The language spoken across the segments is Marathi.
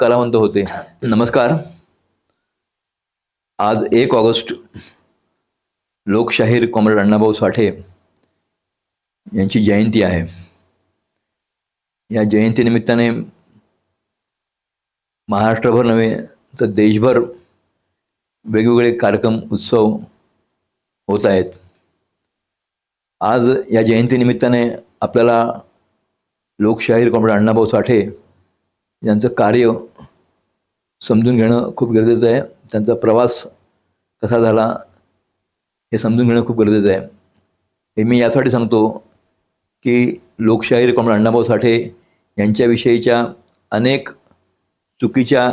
कलावंत होते. नमस्कार. आज 1 ऑगस्ट लोकशाहीर कॉम्रेड अण्णाभाऊ साठे यांची जयंती आहे. या जयंतीनिमित्ताने महाराष्ट्रभर नव्हे तर देशभर वेगवेगळे कार्यक्रम उत्सव होत आहेत. आज या जयंतीनिमित्ताने आपल्याला लोकशाहीर कॉम्रेड अण्णाभाऊ साठे यांचं कार्य समजून घेणं खूप गरजेचं आहे. त्यांचा प्रवास कसा झाला हे समजून घेणं खूप गरजेचं आहे. हे मी यासाठी सांगतो की लोकशाहीर कॉम्रेड अण्णाभाऊ साठे यांच्याविषयीच्या अनेक चुकीच्या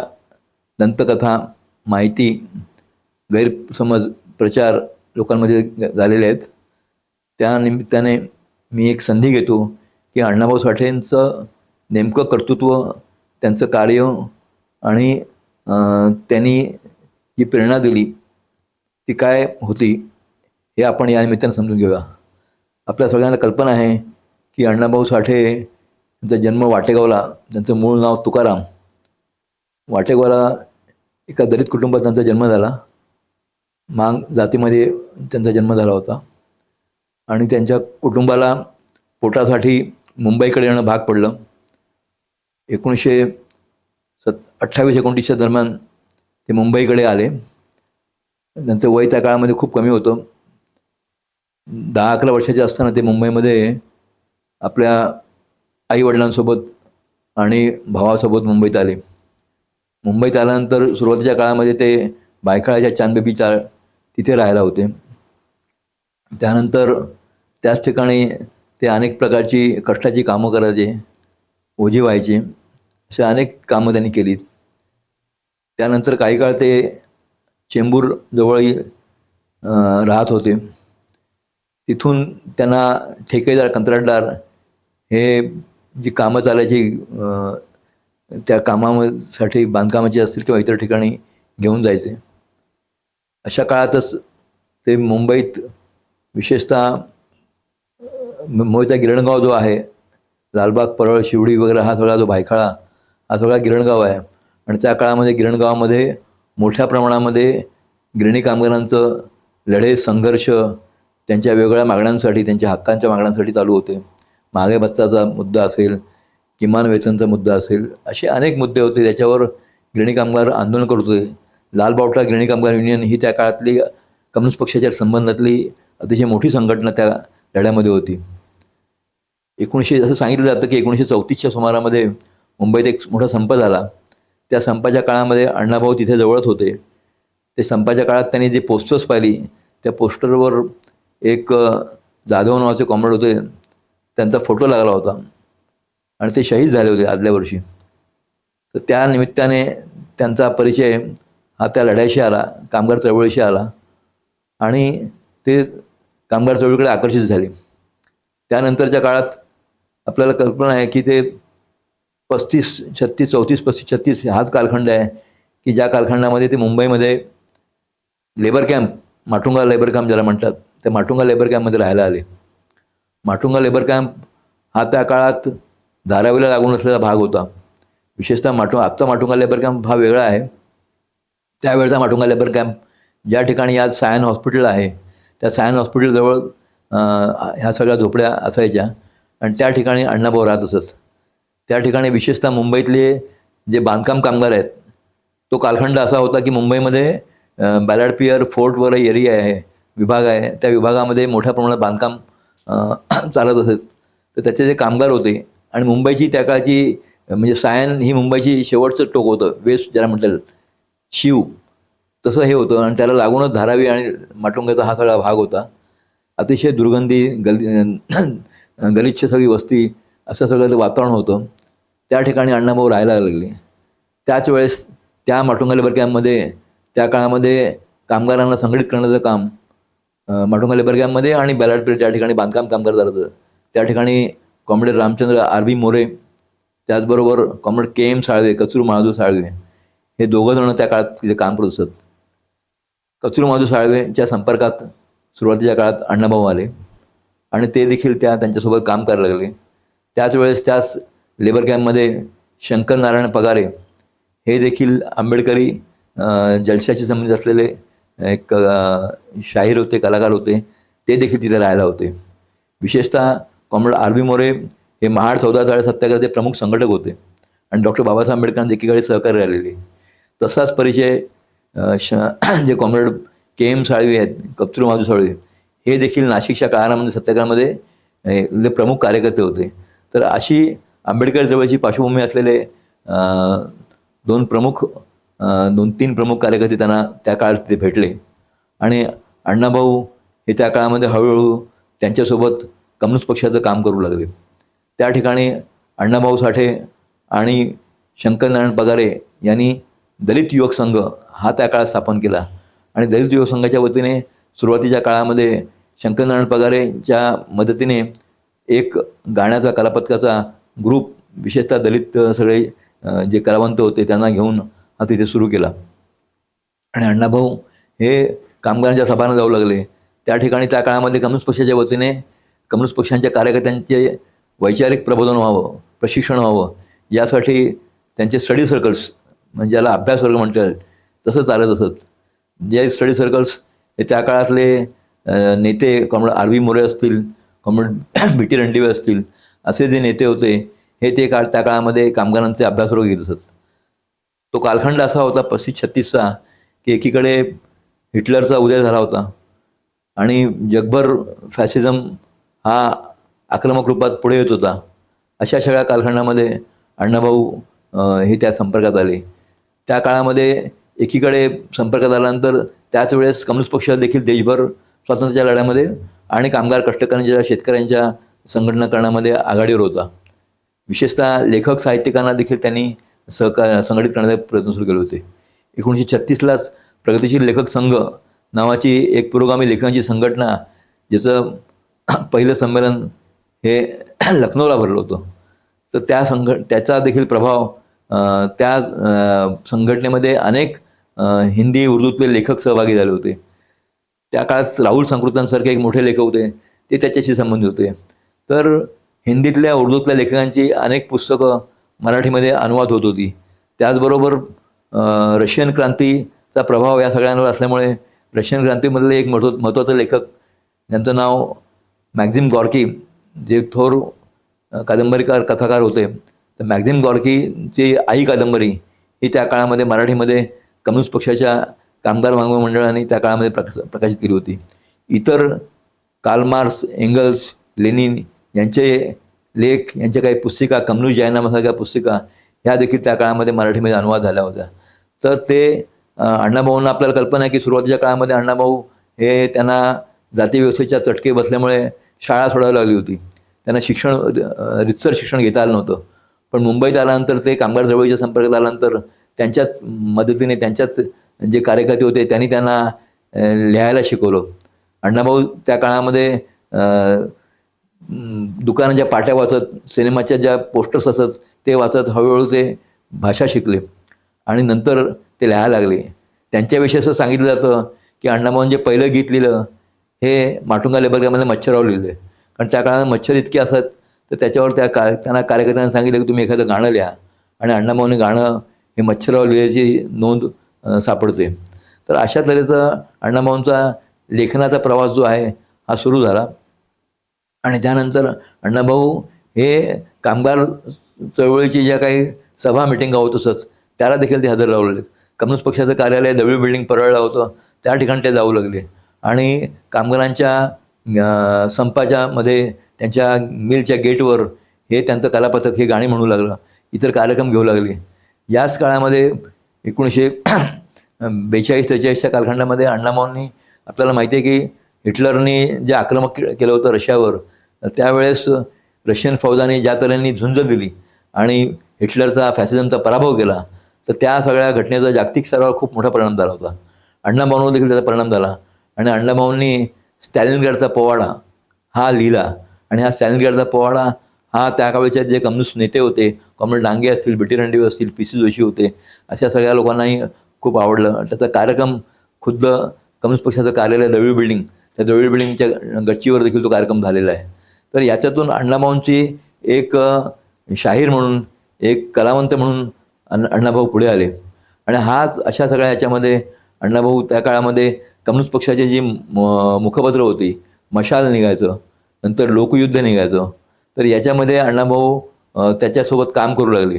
दंतकथा, माहिती, गैरसमज, प्रचार लोकांमध्ये झालेले आहेत. त्या निमित्ताने मी एक संधी घेतो की अण्णाभाऊ साठेंचं नेमकं कर्तृत्व, त्यांचं कार्य आणि त्यांनी जी प्रेरणा दिली ती काय होती हे आपण या निमित्ताने समजून घेऊया. आपल्या सगळ्यांना कल्पना आहे की अण्णाभाऊ साठे यांचा जन्म वाटेगावला, त्यांचं मूळ नाव तुकाराम. वाटेगावला एका दलित कुटुंबात त्यांचा जन्म झाला. मांग जातीमध्ये त्यांचा जन्म झाला होता आणि त्यांच्या कुटुंबाला पोटासाठी मुंबईकडे येणं भाग पडलं. 1928-29च्या दरम्यान ते मुंबईकडे आले. त्यांचं वय त्या काळामध्ये खूप कमी होतं. 10-11 वर्षाचे असताना ते मुंबईमध्ये आपल्या आईवडिलांसोबत आणि भावासोबत मुंबईत आले. मुंबईत आल्यानंतर सुरुवातीच्या काळामध्ये ते बायखळाच्या चांदबेबीच्या तिथे राहायला होते. त्यानंतर त्याच ठिकाणी ते अनेक प्रकारची कष्टाची कामं करायचे, ओझी व्हायचे, अशा अनेक कामं त्यांनी केली. त्यानंतर काही काळ ते चेंबूरजवळही राहत होते. तिथून त्यांना ठेकेदार, कंत्राटदार हे जी कामं चालायची त्या कामासाठी, बांधकामाची असतील किंवा इतर ठिकाणी घेऊन जायचे. अशा काळातच ते मुंबईत विशेषतः मुंबईचा गिरणगाव जो आहे, लालबाग, परळ, शिवडी वगैरे हा सगळा जो भायखळा हा सगळा गिरणगाव आहे. आणि त्या काळामध्ये गिरणगावामध्ये मोठ्या प्रमाणामध्ये गिरणी कामगारांचं लढे, संघर्ष त्यांच्या वेगवेगळ्या मागण्यांसाठी, त्यांच्या हक्कांच्या मागण्यांसाठी चालू होते. महागाई भत्ताचा मुद्दा असेल, किमान वेतनचा मुद्दा असेल, असे अनेक मुद्दे होते. त्याच्यावर गिरणी कामगार आंदोलन करत होते. लालबावटा गिरणी कामगार युनियन ही त्या काळातली कम्युनिस्ट पक्षाच्या संबंधातली अतिशय मोठी संघटना त्या लढ्यामध्ये होती. असं सांगितलं जातं की 1934च्या सुमारामध्ये मुंबईत एक मोठा संप झाला. त्या संपाच्या काळामध्ये अण्णाभाऊ तिथे जवळच होते. ते संपाच्या काळात त्यांनी जे पोस्टर्स पाहिली, त्या पोस्टरवर एक जाधव नावाचे कॉम्रेड होते, त्यांचा फोटो लागला होता आणि ते शहीद झाले होते आदल्या वर्षी. तर त्या निमित्ताने त्यांचा परिचय हा त्या लढ्याशी आला, कामगार चळवळीशी आला आणि ते कामगार चळवळीकडे आकर्षित झाले. त्यानंतरच्या काळात आपल्याला कल्पना आहे की ते 35-36 हाच कालखंड आहे की ज्या कालखंडामध्ये ते मुंबईमध्ये labour camp, Matunga labour camp ज्याला म्हणतात, त्या माटुंगा लेबर कॅम्पमध्ये राहायला आले. माटुंगा लेबर कॅम्प हा त्या काळात धारावीला लागून असलेला भाग होता. विशेषतः आजचा माटुंगा लेबर कॅम्प हा वेगळा आहे. त्यावेळचा माटुंगा लेबर कॅम्प ज्या ठिकाणी आज सायन हॉस्पिटल आहे, त्या सायन हॉस्पिटलजवळ ह्या सगळ्या झोपड्या असायच्या आणि त्या ठिकाणी अण्णाभाऊ राहत असत. त्या ठिकाणी विशेषतः मुंबईतले जे बांधकाम कामगार आहेत, तो कालखंड असा होता की मुंबईमध्ये बॅलॅड पियर फोर्ट वगैरे एरिया आहे, विभाग आहे. त्या विभागामध्ये मोठ्या प्रमाणात बांधकाम चालत असत. तर त्याचे जे कामगार होते आणि मुंबईची त्या काळची म्हणजे सायन ही मुंबईची शेवटचं टोक होतं, वेस्ट ज्याला म्हणतात, शिव तसं हे होतं. आणि त्याला लागूनच धारावी आणि माटुंगाचा हा सगळा भाग होता. अतिशय दुर्गंधी, गलिच्छ सगळी वस्ती, असं सगळं वातावरण होतं. त्या ठिकाणी अण्णाभाऊ राहायला लागले. त्याच वेळेस त्या माटुंगा लेबर कॅम्पमध्ये त्या काळामध्ये कामगारांना संघटित करण्याचं काम माटुंगा लेबर कॅम्पमध्ये आणि बॅलॅड पियर ज्या ठिकाणी बांधकाम कामगार जातं त्या ठिकाणी कॉम्रेड रामचंद्र आर.बी. मोरे, त्याचबरोबर कॉम्रेड के.एम. साळवे, कचरू महादू साळवे हे दोघंजणं त्या काळात तिथे काम करत असत. कचरू महादू साळवेच्या संपर्कात सुरुवातीच्या काळात अण्णाभाऊ आले आणि ते देखील त्यांच्यासोबत काम करायला लागले. त्याच वेळेस त्याच लेबर कॅम्पमध्ये शंकर नारायण पगारे हे देखील आंबेडकरी जलशाशी संबंधित असलेले एक शाहीर होते, कलाकार होते, ते देखील तिथे राहायला होते. विशेषतः कॉम्रेड R.B. मोरे हे महाड 14 जाळे सत्याग्रहाचे प्रमुख संघटक होते आणि डॉक्टर बाबासाहेब आंबेडकरांना एकीकडे सहकार्य राहिलेले. तसाच परिचय जे कॉम्रेड K.M. साळवी आहेत, कप्तरू माधू साळवी, हे देखील नाशिकच्या काळामध्ये सत्याग्रहामध्ये प्रमुख कार्यकर्ते होते. तर अशी आंबेडकर जवळची पार्श्वभूमी असलेले दोन तीन प्रमुख कार्यकर्ते त्यांना त्या काळात ते भेटले आणि अण्णाभाऊ हे त्या काळामध्ये हळूहळू त्यांच्यासोबत कम्युनिस्ट पक्षाचं काम करू लागले. त्या ठिकाणी अण्णाभाऊ साठे आणि शंकरनारायण पगारे यांनी दलित युवक संघ हा त्या काळात स्थापन केला आणि दलित युवक संघाच्या वतीने सुरुवातीच्या काळामध्ये शंकरनारायण पगारेच्या मदतीने एक गाण्याचा कलापथकाचा ग्रुप, विशेषतः दलित सगळे जे कलावंत होते त्यांना घेऊन हा तिथे सुरू केला आणि अण्णाभाऊ हे कामगारांच्या सभांना जाऊ लागले. त्या ठिकाणी त्या काळामध्ये कम्युनिस्ट पक्षाच्या वतीने कम्युनिस्ट पक्षांच्या कार्यकर्त्यांचे वैचारिक प्रबोधन व्हावं, प्रशिक्षण व्हावं, यासाठी त्यांचे स्टडी सर्कल्स, म्हणजे ज्याला अभ्यास वर्ग म्हणता येईल तसं चालत असत. जे स्टडी सर्कल्स हे त्या काळातले नेते कॉम्रेड R.B. मोरे असतील, कॉम्रेड B.T. रणदिवे असतील, असे जे नेते होते हे ते त्या काळामध्ये कामगारांचे अभ्यासवर्ग घेत असत. तो कालखंड असा होता 35-36चा की एकीकडे हिटलरचा उदय झाला होता आणि जगभर फॅसिझम हा आक्रमक रूपात पुढे येत होता. अशा सगळ्या कालखंडामध्ये अण्णाभाऊ हे त्या संपर्कात आले. त्या काळामध्ये एकीकडे संपर्कात आल्यानंतर त्याच वेळेस कम्युनिस्ट पक्ष देखील देशभर स्वातंत्र्याच्या लढ्यामध्ये आणि कामगार कष्टकऱ्यांच्या शेतकऱ्यांच्या संघटना करण्यामध्ये आघाडीवर होता. विशेषतः लेखक साहित्यिकांना देखील त्यांनी संघटित करण्याचे प्रयत्न सुरू केले होते. 1936लाच प्रगतिशील लेखक संघ नावाची एक पुरोगामी लेखकांची संघटना, ज्याचं पहिलं संमेलन हे लखनौला भरलं होतं, तर त्याचा देखील प्रभाव त्या संघटनेमध्ये अनेक हिंदी उर्दूतले लेखक सहभागी झाले होते. त्या काळात राहुल संकृतांसारखे एक मोठे लेखक होते, ते त्याच्याशी संबंधित होते. तर हिंदीतल्या उर्दूतल्या लेखकांची अनेक पुस्तकं मराठीमध्ये अनुवाद होत होती. त्याचबरोबर रशियन क्रांतीचा प्रभाव या सगळ्यांवर असल्यामुळे रशियन क्रांतीमधले एक महत्त्वाचं लेखक, ज्यांचं नाव मॅक्झिम गॉर्की, जे थोर कादंबरीकार कथाकार होते, तर मॅक्झिम गॉर्कीची आई कादंबरी ही त्या काळामध्ये मराठीमध्ये कम्युनिस्ट पक्षाच्या कामगार मागणी मंडळाने त्या काळामध्ये प्रकाशित केली होती. इतर कार्ल मार्क्स, एंगल्स, लेनिन यांचे लेख, यांच्या काही पुस्तिका, कम्युनिस्ट जाहीरनामासारख्या पुस्तिका ह्या देखील त्या काळामध्ये मराठीमध्ये अनुवाद झाल्या होत्या. तर ते अण्णाभाऊंना आपल्याला कल्पना आहे की सुरुवातीच्या काळामध्ये अण्णाभाऊ हे त्यांना जाती व्यवस्थेच्या चटके बसल्यामुळे शाळा सोडायला लागली होती. त्यांना रितसर शिक्षण घेता आलं नव्हतं. पण मुंबईत आल्यानंतर ते कामगार चळवळीच्या संपर्कात आल्यानंतर त्यांच्याच मदतीने, त्यांच्याच जे कार्यकर्ते होते त्यांनी त्यांना लिहायला शिकवलं. अण्णाभाऊ त्या काळामध्ये दुकानाच्या पाट्या वाचत, सिनेमाच्या ज्या पोस्टर्स असत ते वाचत हळूहळू ते भाषा शिकले आणि नंतर ते लिहायला लागले. त्यांच्याविषयी असं सांगितलं जातं की अण्णाभाऊंनी जे पहिलं गीत लिहिलं हे माटुंगा लेबर कॅम्पमध्ये मच्छरावर लिहिलं. कारण त्या काळात मच्छर इतके असत, तर त्याच्यावर त्यांना कार्यकर्त्यांना सांगितलं की तुम्ही एखादं गाणं लिहा, आणि अण्णाभाऊंनी गाणं हे मच्छरावर लिहिल्याची नोंद सापडते. तर अशा तऱ्हेचा अण्णाभाऊंचा लेखनाचा प्रवास जो आहे हा सुरू झाला आणि त्यानंतर अण्णाभाऊ हे कामगार चळवळीची ज्या काही सभा मिटिंगा होत असत त्याला देखील ते हजर राहू लागले. कम्युनिस्ट पक्षाचं कार्यालय दळवी बिल्डिंग परळलं होतं, त्या ठिकाणी ते जाऊ लागले आणि कामगारांच्या संपाच्या मध्ये त्यांच्या मिलच्या गेटवर हे त्यांचं कलापथक हे गाणी म्हणू लागलं, इतर कार्यक्रम घेऊ लागले. याच काळामध्ये 1942-43च्या कालखंडामध्ये अण्णाभाऊंनी, आपल्याला माहिती आहे की हिटलरनी जे आक्रमक केलं होतं रशियावर, त्यावेळेस रशियन फौजांनी ज्या तऱ्हेने झुंज दिली आणि हिटलरचा फॅसिझमचा पराभव केला, तर त्या सगळ्या घटनेचा जागतिक स्तरावर खूप मोठा परिणाम झाला होता. अण्णाभाऊंवर देखील त्याचा परिणाम झाला आणि अण्णाभाऊंनी स्टॅलिनग्राडचा पोवाडा हा लिहिला आणि हा स्टॅलिनग्राडचा पोवाडा हा त्या काळचे जे कम्युनिस्ट नेते होते, कॉम्रेड डांगे असतील, B.T. रणदिवे असतील, P.C. जोशी होते, अशा सगळ्या लोकांनाही खूप आवडलं. त्याचा कार्यक्रम खुद्द कम्युनिस्ट पक्षाचं कार्यालय दळवी बिल्डिंग, त्या दळवी बिल्डिंगच्या गच्चीवर देखील तो कार्यक्रम झालेला आहे. तर याच्यातून अण्णाभाऊंची एक शाहीर म्हणून, एक कलावंत म्हणून अण्णाभाऊ पुढे आले. आणि हाच अशा सगळ्या ह्याच्यामध्ये अण्णाभाऊ त्या काळामध्ये कम्युनिस्ट पक्षाची जी मुखपत्र होती, मशाल निघायचं, नंतर लोकयुद्ध निघायचं, तर याच्यामध्ये अण्णाभाऊ त्याच्यासोबत काम करू लागले.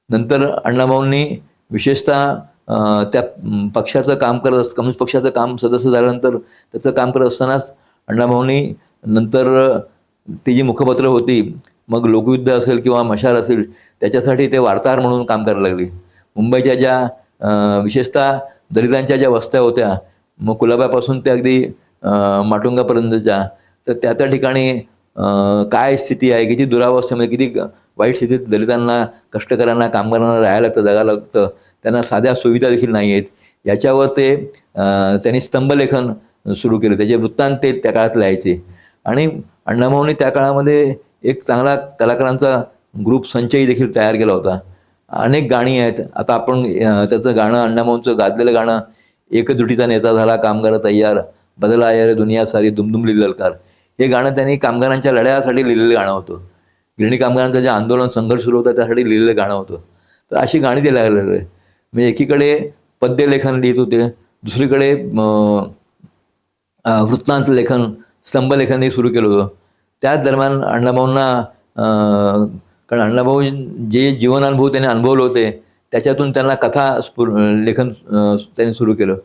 नंतर अण्णाभाऊंनी विशेषतः त्या पक्षाचं काम करत कम्युनिस्ट पक्षाचं काम सदस्य झाल्यानंतर त्याचं काम करत असतानाच अण्णाभाऊंनी नंतर ती जी मुखपत्र होती, मग लोकयुद्ध असेल किंवा मशाल असेल, त्याच्यासाठी ते वार्ताहर म्हणून काम करायला लागले. मुंबईच्या ज्या विशेषतः दलितांच्या ज्या वस्त्या होत्या, मग कुलाब्यापासून ते अगदी माटुंगापर्यंतच्या, तर त्या ठिकाणी काय स्थिती आहे, किती दुरावस्थेमध्ये, किती वाईट स्थितीत दलितांना, कष्टकऱ्यांना, कामगारांना राहायला लागतं, जगायला लागतं, त्यांना साध्या सुविधा देखील नाही आहेत, याच्यावर ते त्यांनी स्तंभलेखन सुरू केलं. त्याचे वृत्तांत ते त्या काळात लिहायचे. आणि अण्णाभाऊंनी त्या काळामध्ये एक चांगला कलाकारांचा ग्रुप संचयी देखील तयार केला होता. अनेक गाणी आहेत. आता आपण त्याचं गाणं, अण्णाभाऊंचं गाजलेलं गाणं, एकजुटीचा नेता झाला कामगार तयार, बदला रे दुनिया सारी दुमदुमली ललकार, हे गाणं त्यांनी कामगारांच्या लढ्यासाठी लिहिलेलं गाणं होतं. गिरणी कामगारांचं जे आंदोलन, संघर्ष सुरू होता त्यासाठी लिहिलेलं गाणं होतं. तर अशी गाणी ते लागलेलं आहे. म्हणजे एकीकडे पद्यलेखन लिहित होते, दुसरीकडे वृत्तांत लेखन, स्तंभलेखनही सुरू केलं होतं. त्याच दरम्यान अण्णाभाऊंना कारण अण्णाभाऊ जे जीवनानुभव त्यांनी अनुभवले होते, त्याच्यातून त्यांना कथा लेखन त्यांनी सुरू केलं.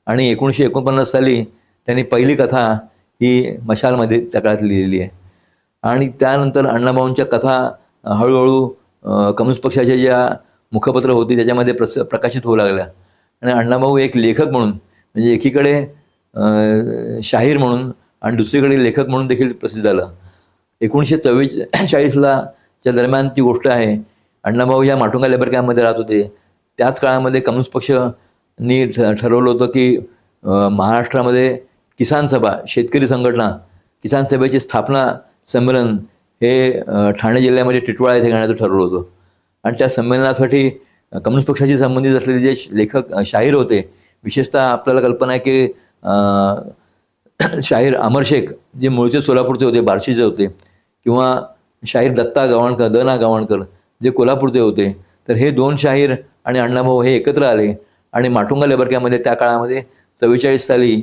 आणि 1949 साली त्यांनी पहिली कथा ही मशालमध्ये त्या काळात लिहिलेली आहे. आणि त्यानंतर अण्णाभाऊंच्या कथा हळूहळू कम्युनिस्ट पक्षाच्या ज्या मुखपत्र होती त्याच्यामध्ये प्रकाशित होऊ लागल्या. आणि अण्णाभाऊ एक लेखक म्हणून, म्हणजे एकीकडे शाहीर म्हणून आणि दुसरीकडे लेखक म्हणून देखील प्रसिद्ध झाला. 1944ला च्या दरम्यानची गोष्ट आहे. अण्णाभाऊ या माटुंगा लेबर कॅम्पमध्ये राहत होते. त्याच काळामध्ये कम्युनिस्ट पक्षांनी ठरवलं होतं की महाराष्ट्रामध्ये किसान सभा, शेतकरी संघटना, किसान सभेची स्थापना संमेलन हे ठाणे जिल्ह्यामध्ये टिटवाळा येथे घेण्याचं ठरवलं होतं. आणि त्या संमेलनासाठी कम्युनिस्ट पक्षाशी संबंधित असलेले जे लेखक, शाहीर होते, विशेषतः आपल्याला कल्पना आहे की शाहीर अमर शेख जे मूळचे सोलापूरचे होते, बार्शीचे होते, किंवा शाहीर दत्ता गवाणकर, द.ना. गवाणकर जे कोल्हापूरचे होते, तर हे दोन शाहीर आणि अण्णाभाऊ हे एकत्र आले आणि माटुंगा लेबर कॅम्पमध्ये त्या काळामध्ये 44 साली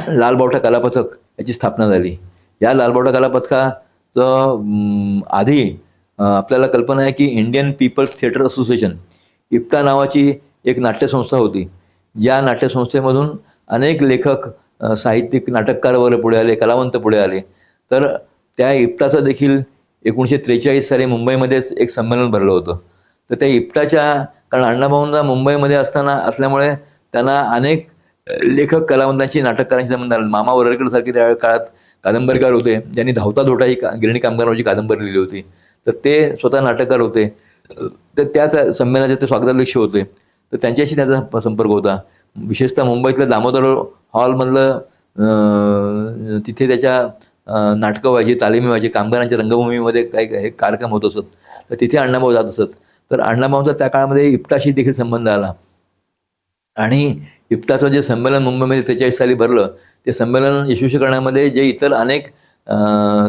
लालबावटा कलापथक याची स्थापना झाली. या लालबावटा कलापथकाचं आधी आपल्याला कल्पना आहे की Indian people's theatre association, IPTA नावाची एक नाट्यसंस्था होती. या नाट्यसंस्थेमधून अनेक लेखक, साहित्यिक, नाटककार वगैरे पुढे आले, कलावंत पुढे आले. तर त्या इप्टाचं देखील 1943 साली मुंबईमध्येच एक संमेलन भरलं होतं. तर त्या इप्टाच्या, कारण अण्णाभाऊंना मुंबईमध्ये असल्यामुळे त्यांना अनेक लेखक, कलावंतांची, नाटककारांशी संबंध आला. मामा वरळकर त्या काळात कादंबरीकार होते, ज्यांनी धावता धोटा ही गिरणी कामगारांची कादंबरी लिहिली होती. तर ते स्वतः नाटककार होते. तर त्याच संमेलनाचे ते स्वागताध्यक्ष होते. तर त्यांच्याशी त्याचा संपर्क होता. विशेषतः मुंबईतल्या दामोदर हॉलमधलं तिथे त्याच्या नाटकं व्हायची, तालिमी व्हायची, कामगारांच्या रंगभूमीमध्ये काही हे कार्यक्रम होत असत, तर तिथे अण्णाभाऊ जात असत. तर अण्णाभाऊंचा त्या काळामध्ये इप्टाशी देखील संबंध आला. आणि इप्टाचं जे संमेलन मुंबईमध्ये 43 साली भरलं, ते संमेलन यशस्वी करण्यामध्ये जे इतर अनेक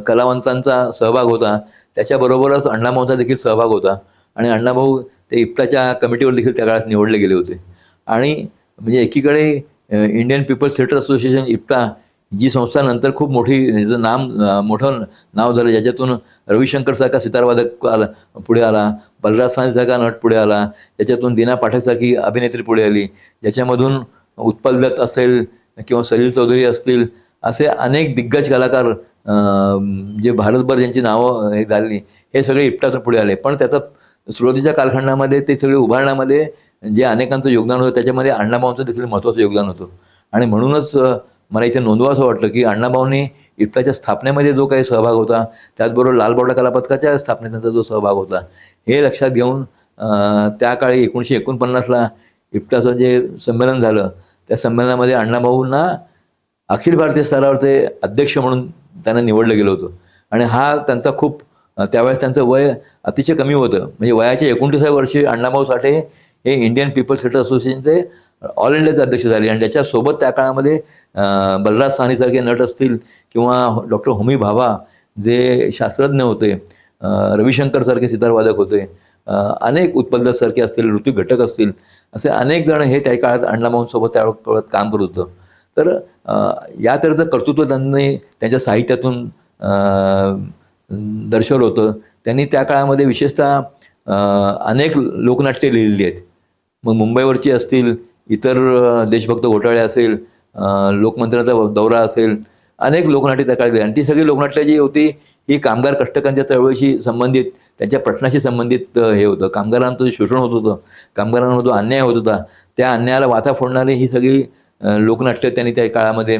कलावंतांचा सहभाग होता, त्याच्याबरोबरच अण्णाभाऊंचा देखील सहभाग होता. आणि अण्णाभाऊ ते इप्टाच्या कमिटीवर देखील त्या काळात निवडले गेले होते. आणि म्हणजे एकीकडे Indian people's theatre association, IPTA, जी संस्था नंतर खूप मोठी, मोठं नाव झालं, ज्याच्यातून रविशंकरसारखा सितारवादक पुढे आला, बलराज साहनीसारखा नट पुढे आला, ज्याच्यातून दीना पाठकसारखी अभिनेत्री पुढे आली, ज्याच्यामधून उत्पल दत्त असेल किंवा सलील चौधरी असतील, असे अनेक दिग्गज कलाकार जे भारतभर ज्यांची नावं हे झाली, हे सगळे इप्टाचं पुढे आले. पण त्याचा सुरुवातीच्या कालखंडामध्ये ते सगळे उभारण्यामध्ये जे अनेकांचं योगदान होतं, त्याच्यामध्ये अण्णाभाऊंचं देखील महत्त्वाचं योगदान होतं. आणि म्हणूनच मला इथे नोंदवा असं वाटलं की अण्णाभाऊंनी इप्टाच्या स्थापनेमध्ये जो काही सहभाग होता, त्याचबरोबर लालबावटा कलापथकाच्या स्थापनेत त्यांचा जो सहभाग होता, हे लक्षात घेऊन त्या काळी 1949ला इप्टाचं जे संमेलन झालं, त्या संमेलनामध्ये अण्णाभाऊंना अखिल भारतीय स्तरावर ते अध्यक्ष म्हणून त्यांना निवडलं गेलं होतं. आणि हा त्यांचा खूप, त्यावेळेस त्यांचं वय अतिशय कमी होतं. म्हणजे वयाच्या 29व्या वर्षी अण्णाभाऊ साठे हे इंडियन पीपल्स थिएटर असोसिएशनचे ऑल इंडियाचे अध्यक्ष झाले. आणि त्याच्यासोबत त्या काळामध्ये बलराज साहनीसारखे नट असतील किंवा डॉक्टर होमी भाभा जे शास्त्रज्ञ होते, रविशंकरसारखे सितारवादक होते, अनेक उत्पलदासारखे असतील, ऋतिक घटक असतील, असे अनेक जण हे त्या काळात अण्णाभाऊंसोबत त्या काळात काम करत होतं. तर या तऱ्हेचं कर्तृत्व त्यांनी त्यांच्या साहित्यातून दर्शवलं होतं. त्यांनी त्या काळामध्ये विशेषतः अनेक लोकनाट्ये लिहिलेली आहेत. मग मुंबईवरची असतील, इतर देशभक्त घोटाळे असेल, लोकमंत्र्याचा दौरा असेल, अनेक लोकनाट्ये त्या काळात आणि ती सगळी लोकनाट्य जी होती ही कामगार कष्टकांच्या चळवळीशी संबंधित, त्यांच्या प्रश्नाशी संबंधित हे होतं. कामगारांचं जे शोषण होत होतं, कामगारांवर जो अन्याय होत होता, त्या अन्यायाला वाचा फोडणारी ही सगळी लोकनाट्य त्यांनी त्या काळामध्ये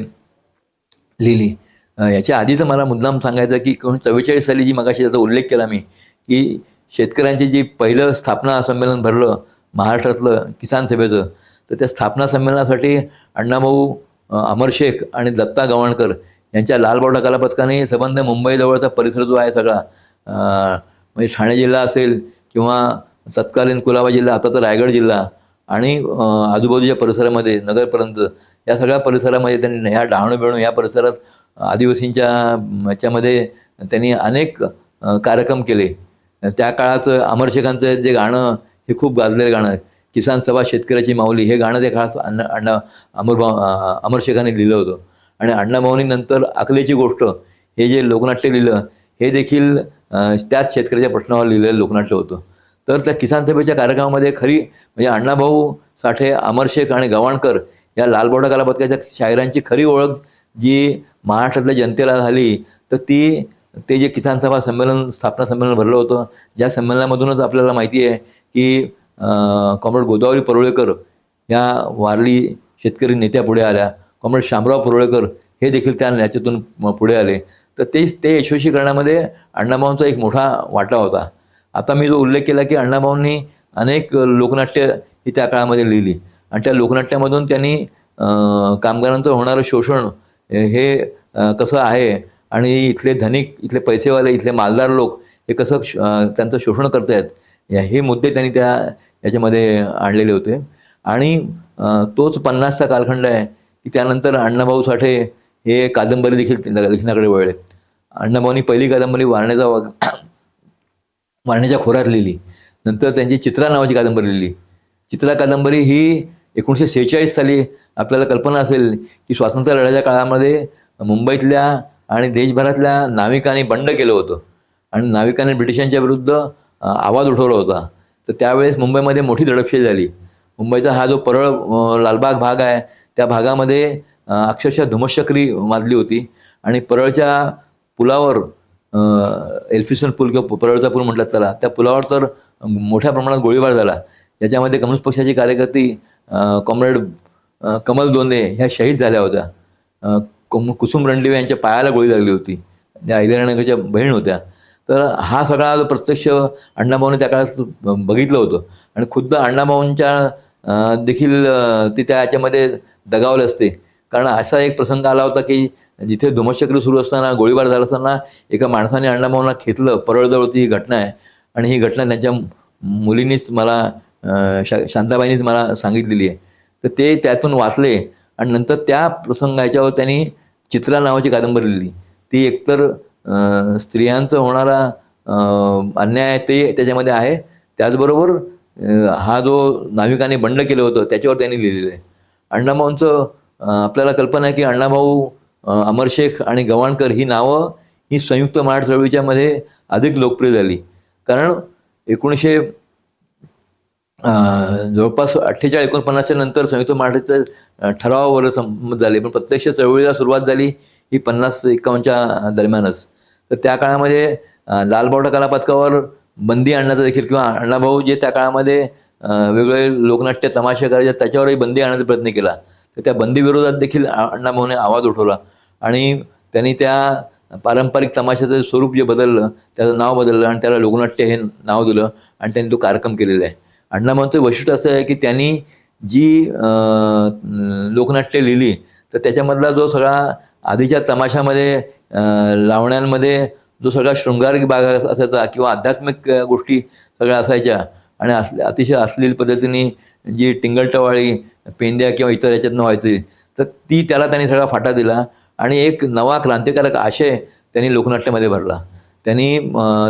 लिहिली. याच्या आधीचं मला मुद्दाम सांगायचं की 1944 साली जी मगाशी त्याचा उल्लेख केला मी, की शेतकऱ्यांची जी पहिलं स्थापना संमेलन भरलं महाराष्ट्रातलं किसान सभेचं, तर त्या स्थापना संमेलनासाठी अण्णाभाऊ, अमर शेख आणि दत्ता गवाणकर यांच्या लालबावडा कला पथकाने संबंध मुंबईजवळचा परिसर जो आहे सगळा, म्हणजे ठाणे जिल्हा असेल किंवा तत्कालीन कुलाबा जिल्हा, आता तर रायगड जिल्हा आणि आजूबाजूच्या परिसरामध्ये नगरपर्यंत या सगळ्या परिसरामध्ये त्यांनी ह्या डहाणू बिहाणू या परिसरात आदिवासींच्या ह्याच्यामध्ये त्यांनी अनेक कार्यक्रम केले. त्या काळात अमर शेखांचं जे गाणं हे खूप गाजलेलं गाणं, किसान सभा शेतकऱ्याची माऊली, हे गाणं त्या खास अमर शेखांनी लिहिलं होतं. आणि अण्णाभाऊंनी नंतर अकलेची गोष्ट हे जे लोकनाट्य लिहिलं हे देखील त्याच शेतकऱ्याच्या प्रश्नावर लिहिलेलं लोकनाट्य होतं. तर त्या किसान सभेच्या कार्यक्रमामध्ये खरी म्हणजे अण्णाभाऊ साठे, अमर शेख आणि गवाणकर या लालबावडा कला पथकाच्या शाहिरांची खरी ओळख जी महाराष्ट्रातल्या जनतेला झाली, तर ते जे किसान सभा संमेलन, स्थापना संमेलन भरलं होतं, ज्या संमेलनामधूनच आपल्याला माहिती आहे की कॉम्रेड गोदावरी परुळेकर या वारली शेतकरी नेत्या पुढे आल्या, कॉम्रेड शामराव परुळेकर हे देखील त्या याच्यातून पुढे आले. तर ते यशस्वी करण्यामध्ये अण्णाभाऊंचा एक मोठा वाटा होता. आता मी जो उल्लेख केला की अण्णाभाऊंनी अनेक लोकनाट्य ही त्या काळामध्ये लिहिली आणि त्या लोकनाट्यामधून त्यांनी कामगारांचं होणारं शोषण हे कसं आहे आणि इथले धनिक, इथले पैसेवाले, इथले मालदार लोक हे कसं त्यांचं शोषण करतायत, हे मुद्दे त्यांनी याच्यामध्ये आणलेले होते. आणि तोच 50चा कालखंड आहे की त्यानंतर अण्णाभाऊ साठे हे कादंबरी देखील लेखनाकडे वळले. अण्णाभाऊंनी पहिली कादंबरी वारण्याच्या खोऱ्यात लिहिली. नंतर त्यांची चित्रा नावाची कादंबरी लिहिली. चित्रा कादंबरी ही 1946 साली आपल्याला कल्पना असेल की स्वातंत्र्य लढ्याच्या काळामध्ये मुंबईतल्या आणि देशभरातल्या नाविकांनी बंड केलं होतं आणि नाविकांनी ब्रिटिशांच्या विरुद्ध आवाज उठवला होता. तर त्यावेळेस मुंबईमध्ये मोठी दडपशाही झाली. मुंबईचा हा जो परळ लालबाग भाग आहे त्या भागामध्ये अक्षरशः धुमश्चक्री माजली होती आणि परळच्या पुलावर, एल्फिसन पूल किंवा परळचा पूल म्हटलं त्याला, त्या पुलावर तर मोठ्या प्रमाणात गोळीबार झाला. याच्यामध्ये कम्युनिस्ट पक्षाची कार्यकर्ती कॉम्रेड कमल दोंदे ह्या शहीद झाल्या होत्या. कुसुम रणदिवे यांच्या पायाला गोळी लागली होती, त्या अहिल्यानगरच्या बहीण होत्या. तर हा सगळा जो प्रत्यक्ष अण्णाभाऊने त्या काळात बघितलं होतं आणि खुद्द अण्णाभाऊंच्या देखील ते त्या याच्यामध्ये दगावले असते. कारण असा एक प्रसंग आला होता की जिथे धुमश्चक्री सुरू असताना गोळीबार झाला असताना एका माणसाने अण्णाभाऊंना खेचलं. परळजवळची ही घटना आहे आणि ही घटना त्यांच्या मुलींनीच मला, शांताबाईंनीच मला सांगितलेली आहे. तर ते त्यातून वाचले आणि नंतर त्या प्रसंगाच्यावर त्यांनी चित्रा नावाची कादंबरी लिहिली. ती एकतर स्त्रियांचं होणारा अन्याय ते त्याच्यामध्ये आहे, त्याचबरोबर हा जो नाविकाने बंड केलं होतं त्याच्यावर त्यांनी लिहिलेलं आहे. अण्णाभाऊंचं आपल्याला कल्पना आहे की अण्णाभाऊ, अमर शेख आणि गवाणकर ही नावं ही संयुक्त मराठा चळवळीच्या मध्ये अधिक लोकप्रिय झाली. कारण जवळपास 48-49च्या नंतर संयुक्त मराठ्याच्या ठरावावर संमत झाले, पण प्रत्यक्ष चळवळीला सुरुवात झाली ही 50-51च्या दरम्यानच. तर त्या काळामध्ये लालबावडा कला पथकावर बंदी आणण्याचा देखील, किंवा अण्णाभाऊ जे त्या काळामध्ये वेगवेगळे लोकनाट्य तमाशे करायचे त्याच्यावरही बंदी आणण्याचा प्रयत्न केला. तर त्या बंदीविरोधात देखील अण्णाभाऊने आवाज उठवला आणि त्यांनी त्या पारंपरिक तमाशाचं स्वरूप जे बदललं, त्याचं नाव बदललं आणि त्याला लोकनाट्य हे नाव दिलं आणि त्यांनी तो कार्यक्रम केलेला आहे. अण्णाभाऊंचं वैशिष्ट्य असं आहे की त्यांनी जी लोकनाट्य लिहिली तर त्याच्यामधला जो सगळा आधीच्या तमाशामध्ये, लावण्यांमध्ये जो सगळा शृंगारिक भाग असायचा किंवा आध्यात्मिक गोष्टी सगळ्या असायच्या आणि अतिशय अश्लील पद्धतीने जी टिंगलटवाळी, पेंद्या किंवा इतर याच्यातनं व्हायची, तर त्याला त्यांनी सगळा फाटा दिला आणि एक नवा क्रांतिकारक आशय त्यांनी लोकनाट्यामध्ये भरला. त्यांनी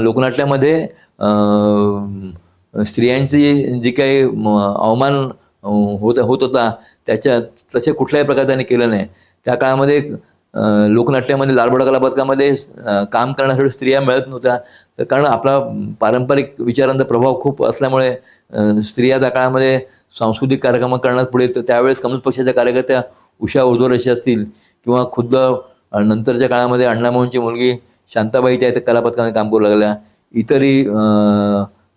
लोकनाट्यामध्ये स्त्रियांची जी काही अवमान होत होता त्याच्या तसे कुठल्याही प्रकारे त्यांनी केलं नाही. त्या काळामध्ये लोकनाट्यामध्ये लालबडा कला पथकामध्ये काम करण्यासाठी स्त्रिया मिळत नव्हत्या. तर कारण आपला पारंपरिक विचारांचा प्रभाव खूप असल्यामुळे स्त्रिया त्या काळामध्ये सांस्कृतिक कार्यक्रम करण्यात पुढे. तर त्यावेळेस कम्युनिस्ट पक्षाच्या कार्यकर्त्या उषा उर्ध्वरेषी असतील किंवा खुद्द नंतरच्या काळामध्ये अण्णाभाऊंची मुलगी शांताबाई त्या कलापथकाने काम करू लागल्या. इतरही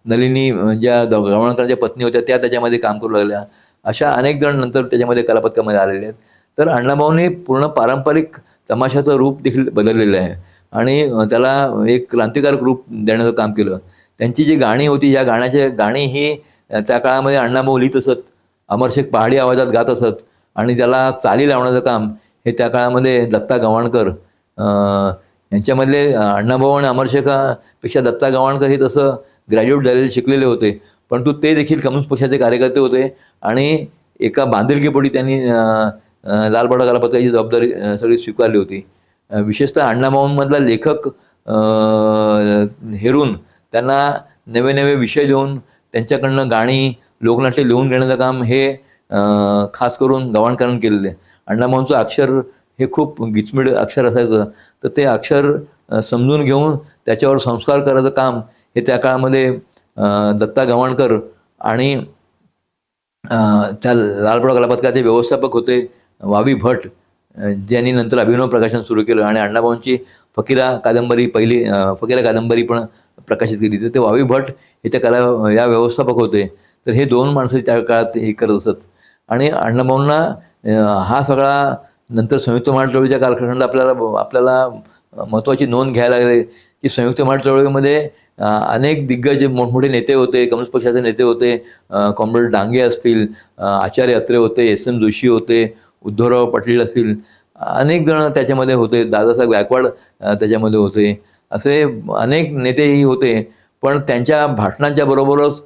नलिनी ज्या गवळणकरांच्या पत्नी होत्या त्या त्याच्यामध्ये काम करू लागल्या. अशा अनेक जण नंतर त्याच्यामध्ये कलापथकामध्ये आलेले आहेत. तर अण्णाभाऊंनी पूर्ण पारंपरिक तमाशाचं रूप देखील बदललेलं आहे आणि त्याला एक क्रांतिकारक रूप देण्याचं काम केलं. त्यांची जी गाणी होती या गाणी ही त्या काळामध्ये अण्णाभाऊ लिहित असत. अमरशेख पहाडी आवाजात गात असत आणि त्याला चाली लावण्याचं काम हे त्या काळामध्ये दत्ता गवाणकर यांच्यामधले अण्णाभाऊ आणि अमरशेखापेक्षा दत्ता गवाणकर हे तसं ग्रॅज्युएट झालेले शिकलेले होते, परंतु ते देखील कम्युनिस्ट पक्षाचे कार्यकर्ते होते आणि एका बांधिलकीपोटी त्यांनी लालबडा कला पथकाची जबाबदारी सगळी स्वीकारली होती. विशेषतः अण्णाभाऊंमधला लेखक हेरून त्यांना नवे नवे विषय देऊन त्यांच्याकडनं गाणी लोकनाट्य लिहून घेण्याचं काम हे खास करून गवाणकरांनी केलेलं आहे. अण्णाभाऊंचं अक्षर हे खूप गिचमीड अक्षर असायचं, तर ते अक्षर समजून घेऊन त्याच्यावर संस्कार करायचं काम हे त्या काळामध्ये दत्ता गवाणकर आणि त्या लालबडा कला पथकाचे व्यवस्थापक होते वावी भट, ज्यांनी नंतर अभिनव प्रकाशन सुरू केलं आणि अण्णाभाऊंची फकीरा कादंबरी फकीरा कादंबरी पण प्रकाशित केली. तर ते वावी भट हे त्या या व्यवस्थापक होते. तर हे दोन माणसं त्या काळात हे करत असत आणि अण्णाभाऊंना हा सगळा नंतर संयुक्त महाराष्ट्र चळवळीच्या कालखंडात आपल्याला महत्त्वाची नोंद घ्यायला लागली की संयुक्त महाराष्ट्र चळवळीमध्ये अनेक दिग्गज मोठमोठे नेते होते, कम्युनिस्ट पक्षाचे नेते होते. कॉम्रेड डांगे असतील, आचार्य अत्रे होते, एस एम जोशी होते, उद्धवराव पाटील असतील, अनेक जण त्याच्यामध्ये होते, दादासाहेब गायकवाड त्याच्यामध्ये होते. असे अनेक नेतेही होते. पण त्यांच्या भाषणांच्या बरोबरच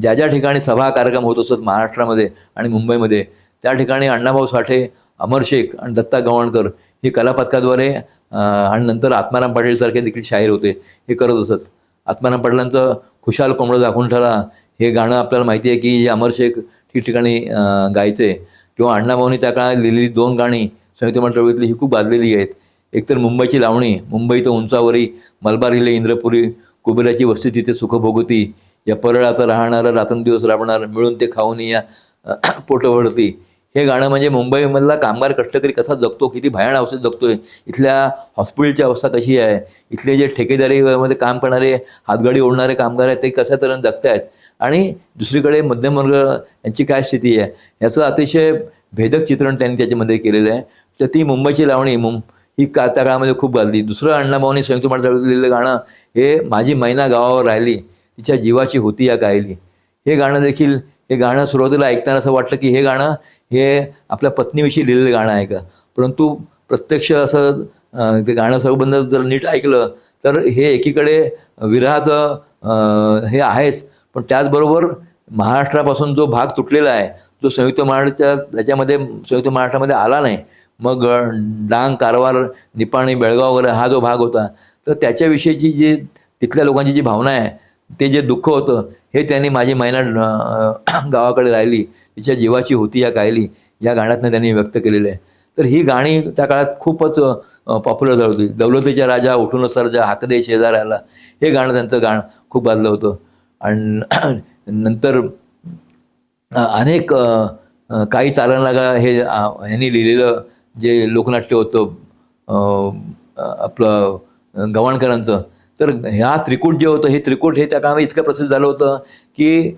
ज्या ज्या ठिकाणी सभा कार्यक्रम होत असत महाराष्ट्रामध्ये आणि मुंबईमध्ये त्या ठिकाणी अण्णाभाऊ साठे, अमर शेख आणि दत्ता गवाणकर हे कलापथकाद्वारे आणि नंतर आत्माराम पाटीलसारखे देखील शाहीर होते हे करत असत. आत्माराम पाटलांचं खुशाल कोंबडं दाखवून ठरा हे गाणं आपल्याला माहिती आहे की अमर शेख ठिकठिकाणी गायचे. किंवा अण्णाभाऊंनी त्या काळात लिहिलेली 2 गाणी संयुक्त महाराष्ट्र चळवळीतली ही खूप गाजलेली आहेत. एकतर मुंबईची लावणी, मुंबई तो उंचावरी, मलबार हिले इंद्रपुरी, कुबेराची वस्ती तिथे सुखभोगती, या परळात राहणारं रात्रंदिवस राबणार, मिळून ते खाऊन या पोटभरती. हे गाणं म्हणजे मुंबईमधला कामगार कष्टकरी कसा जगतो, किती भयान अवस्थेत जगतोय, इथल्या हॉस्पिटलची अवस्था कशी आहे, इथले जे ठेकेदारीमध्ये काम करणारे हातगाडी ओढणारे कामगार आहेत ते कशा तऱ्हेने जगत आहेत आणि दुसरीकडे मध्यमवर्ग यांची काय स्थिती आहे याचं अतिशय भेदक चित्रण त्यांनी त्याच्यामध्ये केलेलं आहे. तर ती मुंबईची लावणी ही त्या काळामध्ये खूप गाजली. दुसरं अण्णाभाऊंनी संयुक्त महाराष्ट्र लिहिलेलं गाणं हे माझी मैना गावावर राहिली, तिच्या जीवाची होती या गायली. हे गाणं देखील, हे गाणं सुरुवातीला ऐकताना असं वाटलं की हे गाणं हे आपल्या पत्नीविषयी लिहिलेलं गाणं आहे का, परंतु प्रत्यक्ष असं ते गाणं संबंध जर नीट ऐकलं तर हे एकीकडे विरहाचं हे आहेच, पण त्याचबरोबर महाराष्ट्रापासून जो भाग तुटलेला आहे, जो संयुक्त महाराष्ट्रामध्ये आला नाही, मग डांग, कारवार, निपाणी, बेळगाव वगैरे हा जो भाग होता, तर त्याच्याविषयीची जी तिथल्या लोकांची जी भावना आहे, ते जे दुःख होतं हे त्यांनी माझी मैना गावाकडे राहिली, तिच्या जीवाची होती या गायली या गाण्यातनं त्यांनी व्यक्त केलेलं आहे. तर ही गाणी त्या काळात खूपच पॉप्युलर झाली होती. दौलतीच्या राजा उठून सरजा हाकदे शेजाऱ्याला, हे गाणं त्यांचं गाणं खूप गाजलं होतं. आणि नंतर अनेक काही चालन लागा हे ह्यांनी लिहिलेलं जे लोकनाट्य होतं आपलं गवाणकरांचं, तर ह्या त्रिकूट जे होतं हे त्रिकूट हे त्या काळामध्ये इतकं प्रसिद्ध झालं होतं की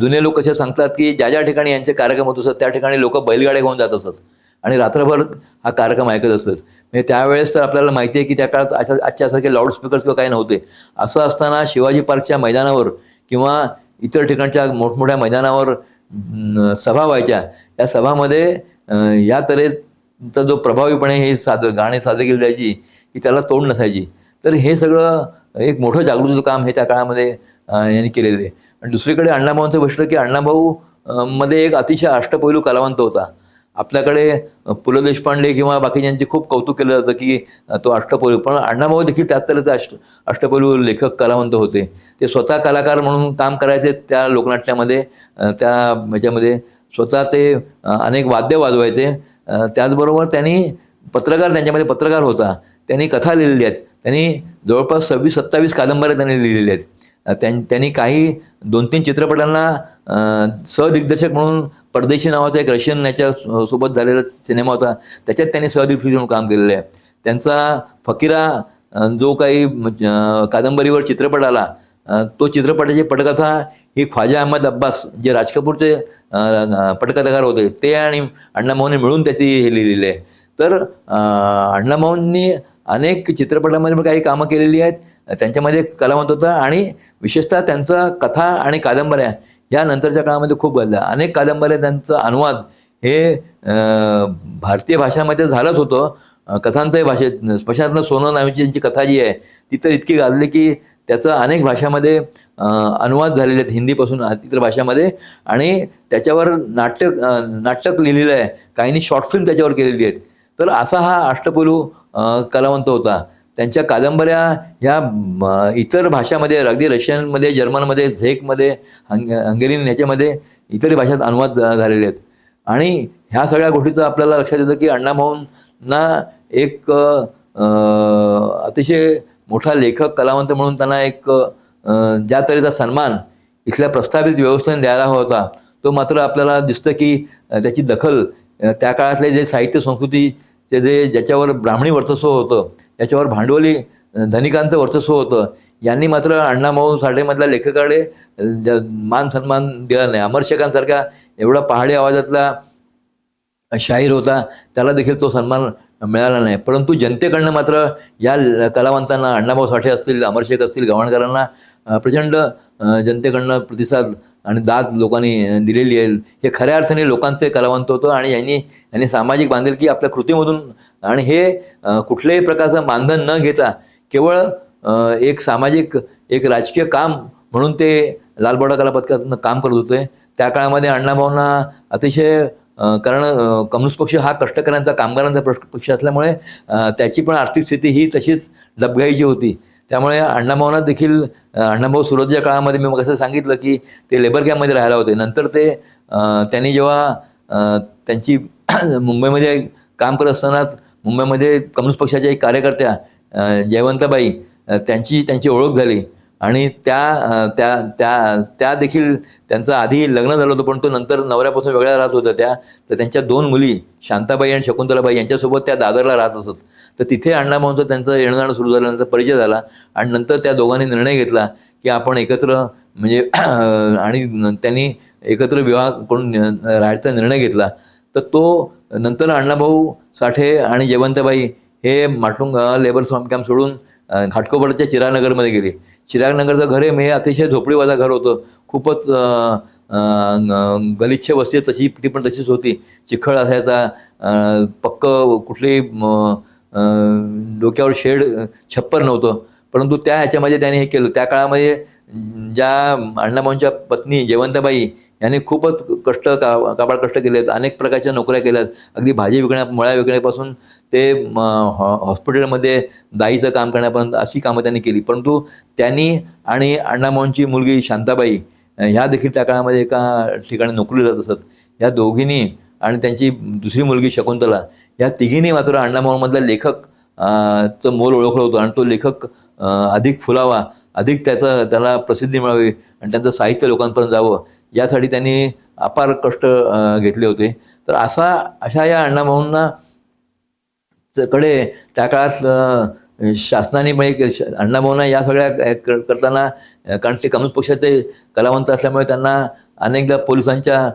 जुने लोक असे सांगतात की ज्या ज्या ठिकाणी यांचे कार्यक्रम होत असत त्या ठिकाणी लोक बैलगाड्या घेऊन जात असत आणि रात्रभर हा कार्यक्रम ऐकत असत. म्हणजे त्यावेळेस तर आपल्याला माहिती आहे की त्या काळात आजच्यासारखे लाऊडस्पीकर्स किंवा काही नव्हते. असं असताना शिवाजी पार्कच्या मैदानावर किंवा इतर ठिकाणच्या मोठमोठ्या मैदानावर सभा व्हायच्या. त्या सभामध्ये या तऱ्हेचा जो प्रभावीपणे हे गाणे साजरे केली जायची की त्याला तोड नसायची. तर हे सगळं एक मोठं जागृतीचं काम हे त्या काळामध्ये यांनी केलेलं आहे. आणि दुसरीकडे अण्णाभाऊंचं गोष्ट की अण्णाभाऊ मध्ये एक अतिशय अष्टपैलू कलावंत होता. आपल्याकडे पु ल देशपांडे किंवा बाकीच्यांचे खूप कौतुक केलं जातं की तो अष्टपैलू, पण अण्णाभाऊ देखील त्याच तऱ्हेचे अष्टपैलू लेखक कलावंत होते. ते स्वतः कलाकार म्हणून काम करायचे त्या लोकनाट्यामध्ये, त्या ह्याच्यामध्ये स्वतः ते अनेक वाद्य वाजवायचे. त्याचबरोबर त्यांनी त्यांच्यामध्ये पत्रकार होता, त्यांनी कथा लिहिलेल्या आहेत. त्यांनी जवळपास 26-27 कादंबऱ्या त्यांनी लिहिलेल्या आहेत. त्यांनी काही 2-3 चित्रपटांना सहदिग्दर्शक म्हणून परदेशी नावाचा एक रशियन याच्या सोबत झालेला सिनेमा होता, त्याच्यात त्यांनी सहदिग्दर्शक म्हणून काम केलेलं आहे. त्यांचा फकीरा जो काही कादंबरीवर चित्रपट आला, तो चित्रपटाची पटकथा ही ख्वाजा अहमद अब्बास जे राज कपूरचे पटकथाकार होते ते आणि अण्णाभाऊंनी मिळून त्याची हे लिहिलेली आहे. तर अण्णाभाऊंनी अनेक चित्रपटामध्ये काही कामं केलेली आहेत. त्यांच्यामध्ये कलावंत होता आणि विशेषतः त्यांचा कथा आणि कादंबऱ्या या नंतरच्या काळामध्ये खूप बदलल्या. अनेक कादंबऱ्या त्यांचा अनुवाद हे भारतीय भाषामध्ये झालंच होतं. कथांचंही भाषेत स्मशानातलं सोनं नावाची त्यांची कथा जी आहे ती तर इतकी गाजली की त्याचं अनेक भाषामध्ये अनुवाद झालेले आहेत, हिंदीपासून इतर भाषामध्ये, आणि त्याच्यावर नाटक लिहिलेलं आहे. काहींनी शॉर्ट फिल्म त्याच्यावर केलेली आहेत. तर असा हा अष्टपैलू कलावंत होता. त्यांच्या कादंबऱ्या ह्या इतर भाषामध्ये, अगदी रशियनमध्ये, जर्मनमध्ये, झेकमध्ये, हंगेरियन ह्याच्यामध्ये इतर भाषात अनुवाद झालेले आहेत. आणि ह्या सगळ्या गोष्टीचं आपल्याला लक्षात येतं की अण्णाभाऊंना एक अतिशय मोठा लेखक कलावंत म्हणून त्यांना एक ज्या तऱ्हेचा सन्मान इथल्या प्रस्थापित व्यवस्थेने द्यायला हवा होता, तो मात्र आपल्याला दिसतं की त्याची दखल त्या काळातले जे साहित्य संस्कृतीचे ज्याच्यावर ब्राह्मणी वर्चस्व होतं, त्याच्यावर भांडवली धनिकांचं वर्चस्व होतं, यांनी मात्र अण्णाभाऊ साठेमधल्या लेखकाकडे मान सन्मान दिला नाही. अमर शेखांसारख्या एवढा पहाडी आवाजातला शाहीर होता, त्याला देखील तो सन्मान मिळाला नाही. परंतु जनतेकडनं मात्र या कलावंतांना, अण्णाभाऊ साठे असतील, अमर शेख असतील, गवाणकरांना प्रचंड जनतेकडनं प्रतिसाद आणि दाद लोकांनी दिलेली आहे. हे खऱ्या अर्थाने लोकांचे कलावंत होतं आणि यांनी सामाजिक बांधिलकी आपल्या कृतीमधून, आणि हे कुठल्याही प्रकारचं मानधन न घेता केवळ एक सामाजिक, एक राजकीय काम म्हणून ते लालबोडा कला पथकातनं काम करत होते. त्या काळामध्ये अण्णाभाऊंना अतिशय, कारण कम्युनिस्ट पक्ष हा कष्टकऱ्यांचा, कामगारांचा पक्ष असल्यामुळे त्याची पण आर्थिक स्थिती ही तशीच डबघाईची होती. त्यामुळे अण्णाभाऊंना देखील, अण्णाभाऊ सुरुवातीच्या काळामध्ये मी मग असं सांगितलं की ते लेबर कॅम्पमध्ये राहायला होते. नंतर ते त्यांनी जेव्हा त्यांची मुंबईमध्ये काम करत असताना मुंबईमध्ये कम्युनिस्ट पक्षाच्या एक कार्यकर्त्या जयवंताबाई त्यांची ओळख झाली आणि त्या देखील, त्यांचं आधी लग्न झालं होतं पण तो नंतर नवऱ्यापासून वेगळ्या राहत होत्या तर त्यांच्या 2 मुली शांताबाई आणि शकुंतलाबाई यांच्यासोबत त्या दादरला राहत असत. तर तिथे अण्णाभाऊंचं त्यांचं येणं जाणं सुरू झाल्यानंतर परिचय झाला आणि नंतर त्या दोघांनी निर्णय घेतला की आपण एकत्र, म्हणजे आणि त्यांनी एकत्र विवाह करून राहायचा निर्णय घेतला. तर तो नंतर अण्णाभाऊ साठे आणि जयवंताबाई हे माटुंग लेबर कॅम्प सोडून घाटकोपरच्या चिरागनगरमध्ये गेले. चिरागनगरचं घर हे अतिशय झोपडीवाला घर होतं. खूपच गलिच्छ वस्ती तशी, ती पण तशीच होती. चिखल असायचा, पक्क कुठली डोक्यावर शेड, छप्पर नव्हतं. परंतु त्या ह्याच्यामध्ये त्यांनी हे केलं. त्या काळामध्ये ज्या अण्णाभाऊंच्या पत्नी जयवंताबाई यांनी खूपच काबाड कष्ट केले आहेत. अनेक प्रकारच्या नोकऱ्या केल्यात. अगदी भाजी मळ्या विकण्यापासून ते हॉस्पिटलमध्ये दाईचं काम करण्यापर्यंत अशी कामं त्यांनी केली. परंतु त्यांनी आणि अण्णाभाऊंची मुलगी शांताबाई ह्या देखील त्या काळामध्ये एका ठिकाणी नोकरीला जात असत. या दोघींनी आणि त्यांची दुसरी मुलगी शकुंतला, या तिघींनी मात्र अण्णाभाऊंमधला लेखक चं मोल ओळखलं होतं आणि तो लेखक अधिक फुलावा, अधिक त्याला प्रसिद्धी मिळावी आणि त्यांचं साहित्य लोकांपर्यंत जावं यासाठी त्यांनी अपार कष्ट घेतले होते. तर अशा या अण्णाभाऊंना कडे त्या काळात शासनाने म्हणजे अण्णाभाऊंना या सगळ्या करताना, कारण ते कम्युनिस्ट पक्षाचे कलावंत असल्यामुळे त्यांना अनेकदा पोलिसांच्या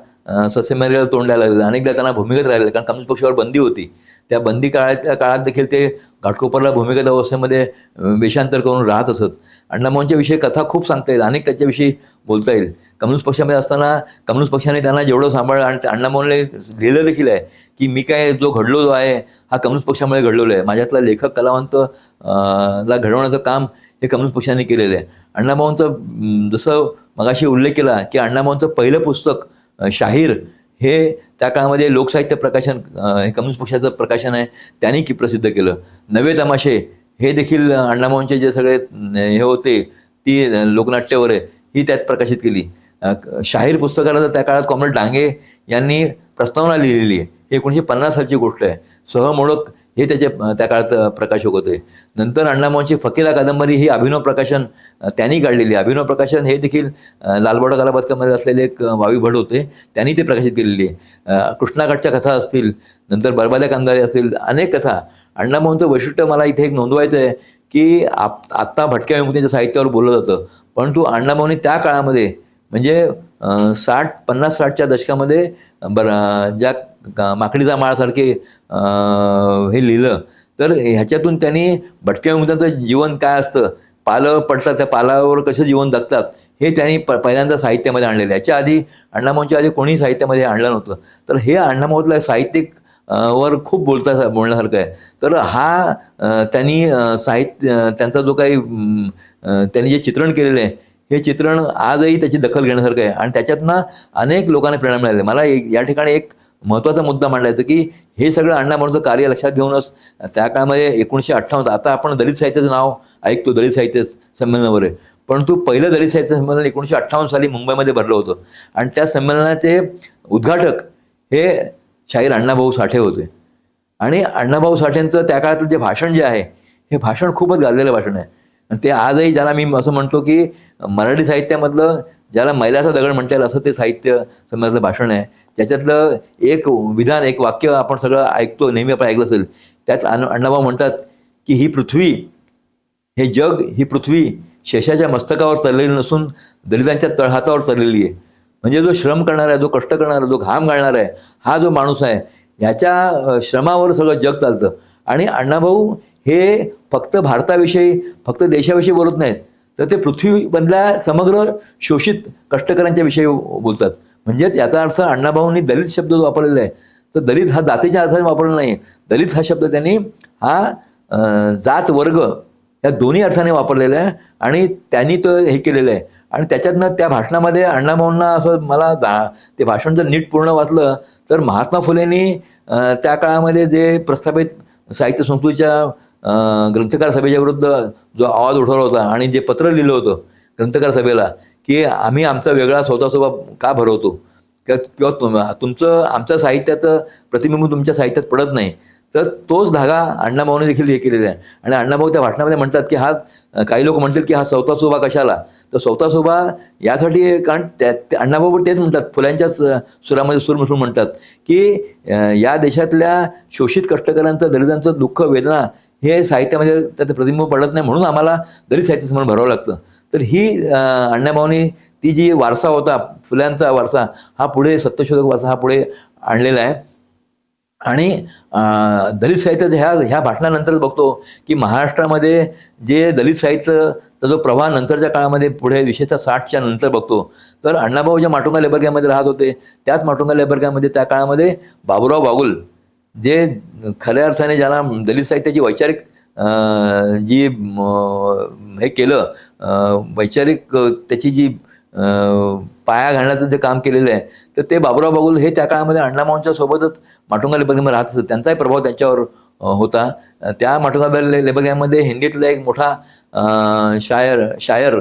ससेमारीला तोंड द्यायला लागलं. अनेकदा त्यांना भूमिगत राहिलं कारण कम्युनिस्ट पक्षावर बंदी होती. त्या बंदी काळात देखील ते घाटकोपरला भूमिगत अवस्थेमध्ये वेषांतर करून राहत असत. अण्णाभाऊंच्या विषयी कथा खूप सांगता येईल, अनेक त्याच्याविषयी बोलता येईल. कम्युनिस्ट पक्षामध्ये असताना कम्युनिस्ट पक्षाने त्यांना जेवढं सांभाळलं आणि अण्णाभाऊंनी लिहिलं देखील आहे की मी काय जो घडलो आहे हा कम्युनिस्ट पक्षामुळे घडलेलो आहे. माझ्यातला लेखक कलावंत ला घडवण्याचं काम हे कम्युनिस्ट पक्षाने केलेलं आहे. अण्णाभाऊंचं जसं मगाशी उल्लेख केला की अण्णाभाऊंचं पहिलं पुस्तक शाहीर हे त्या काळामध्ये लोकसाहित्य प्रकाशन हे कम्युनिस्ट पक्षाचं प्रकाशन आहे त्यांनी की प्रसिद्ध केलं. नवे तमाशे हे देखील अण्णाभाऊंचे जे सगळे हे होते ती लोकनाट्य वगैरे ही त्यात प्रकाशित केली. शाहीर पुस्तकाला तर त्या काळात कॉम्रेड डांगे यांनी प्रस्तावना लिहिलेली आहे. हे 1950 सालची गोष्ट आहे. सहमोडक हे त्याचे त्या काळात प्रकाशक होते. नंतर अण्णाभाऊंची फकीरा कादंबरी ही अभिनव प्रकाशन त्यांनी काढलेली. अभिनव प्रकाशन हे देखील लालबावडा कलापथकामध्ये असलेले एक वावी भट होते, त्यांनी ते प्रकाशित केलेली आहे. कृष्णाकाठच्या कथा असतील, नंतर बरबाद्या कांदारे असतील, अनेक कथा. अण्णाभाऊंचं वैशिष्ट्य मला इथे एक नोंदवायचं आहे की आत्ता भटक्या विमुक्तीच्या साहित्यावर बोललं जातं, परंतु अण्णाभाऊंनी त्या काळामध्ये म्हणजे 50-60च्या दशकामध्ये ज्या माकडीचा माळासारखे हे लिहिलं, तर ह्याच्यातून त्यांनी भटक्या विमुक्तांचं जीवन काय असतं, पालं पडतात त्या पालावर कसं जीवन जगतात हे त्यांनी पहिल्यांदा साहित्यामध्ये आणलेलं आहे. याच्या आधी अण्णाभाऊंच्या आधी कोणी साहित्यामध्ये आणलं नव्हतं. तर हे अण्णाभाऊतलं साहित्यिक वर खूप बोलण्यासारखं आहे. तर हा त्यांनी साहित्य त्यांचा जो काही त्यांनी जे चित्रण केलेलं आहे हे चित्रण आजही त्याची दखल घेण्यासारखं आहे आणि त्याच्यातनं अनेक लोकांना प्रेरणा मिळाली. मला या ठिकाणी एक महत्त्वाचा मुद्दा मांडायचा की हे सगळं अण्णाभाऊंचं कार्य लक्षात घेऊनच त्या काळामध्ये 1958 आता आपण दलित साहित्याचं नाव ऐकतो, दलित साहित्य संमेलनावर आहे, परंतु पहिलं दलित साहित्य संमेलन 1958 साली मुंबईमध्ये भरलं होतं आणि त्या संमेलनाचे उद्घाटक हे शाहीर अण्णाभाऊ साठे होते. आणि अण्णाभाऊ साठेंचं त्या काळातलं जे भाषण जे आहे हे भाषण खूपच गाजलेलं भाषण आहे. आणि ते आजही ज्याला मी असं म्हणतो की मराठी साहित्यामधलं ज्याला मैलाचा दगड म्हणता येईल असं ते साहित्य संमेलनाचं भाषण आहे. त्याच्यातलं एक विधान, एक वाक्य आपण सगळं ऐकतो, नेहमी आपण ऐकलं असेल. त्यात अण्णाभाऊ म्हणतात की ही पृथ्वी, हे जग, ही पृथ्वी शेषाच्या मस्तकावर चाललेली नसून दलितांच्या तळहातावर चाललेली आहे. म्हणजे जो श्रम करणार आहे, जो कष्ट करणार आहे, जो घाम घालणार आहे, हा जो माणूस आहे याच्या श्रमावर सगळं जग चालतं. आणि अण्णाभाऊ हे फक्त भारताविषयी, फक्त देशाविषयी बोलत नाहीत, तर ते पृथ्वीमधल्या समग्र शोषित कष्टकऱ्यांच्या विषयी बोलतात. म्हणजेच याचा अर्थ अण्णाभाऊंनी दलित शब्द जो वापरलेला आहे, तर दलित हा जातीच्या अर्थाने वापरला नाही. दलित हा शब्द त्यांनी हा जात वर्ग या दोन्ही अर्थाने वापरलेला आहे आणि त्यांनी तो हे केलेलं आहे. आणि त्याच्यातनं त्या भाषणामध्ये अण्णाभाऊंना असं मला ते भाषण जर नीट पूर्ण वाचलं तर महात्मा फुलेंनी त्या काळामध्ये जे प्रस्थापित साहित्य संस्कृतीच्या ग्रंथकार सभेच्या विरुद्ध जो आवाज उठवला होता आणि जे पत्र लिहिलं होतं ग्रंथकार सभेला की आम्ही आमचा वेगळा स्वतःसोबत का भरवतो किंवा तुमचं आमच्या साहित्याचं प्रतिबिंब तुमच्या साहित्यात पडत नाही, तर तोच धागा अण्णाभाऊने देखील हे केलेला आहे. आणि अण्णाभाऊ त्या भाषणामध्ये म्हणतात की हा, काही लोक म्हणतील की हा चौथा शोभा कशाला, तर चौथा शोभा यासाठी, कारण अण्णाभाऊ तेच म्हणतात, फुल्यांच्याच सुरामध्ये सूर मिसळून म्हणतात की या देशातल्या शोषित कष्टकऱ्यांचं, दलितांचं दुःख, वेदना हे साहित्यामध्ये त्याचं प्रतिबिंब पडत नाही, म्हणून आम्हाला दलित साहित्य संमेलन भरावं लागतं. तर ही अण्णाभाऊनी ती जी वारसा होता, फुल्यांचा वारसा, हा पुढे सत्यशोधक वारसा हा पुढे आणलेला आहे. आणि दलित साहित्याच्या ह्या भाषणानंतरच बघतो की महाराष्ट्रामध्ये जे दलित साहित्याचा जो प्रवाह नंतरच्या काळामध्ये पुढे विशेषतः 60च्या नंतर बघतो, तर अण्णाभाऊ ज्या माटुंगा लेबर कॅम्पमध्ये राहत होते त्याच माटुंगा लेबर कॅम्पमध्ये त्या काळामध्ये बाबूराव बागुल, जे खऱ्या अर्थाने ज्याला दलित साहित्याची वैचारिक जी हे केलं, वैचारिक त्याची जी पाया घालण्याचं जे काम केलेलं आहे, तर ते बाबूराव बागुल हे त्या काळामध्ये अण्णाभाऊंच्या सोबतच माटुंगा लेबर कॅम्पमध्ये राहत असत. त्यांचाही प्रभाव त्यांच्यावर होता. त्या माटुंगा लेबर कॅम्पमध्ये हिंदीतला एक मोठा शायर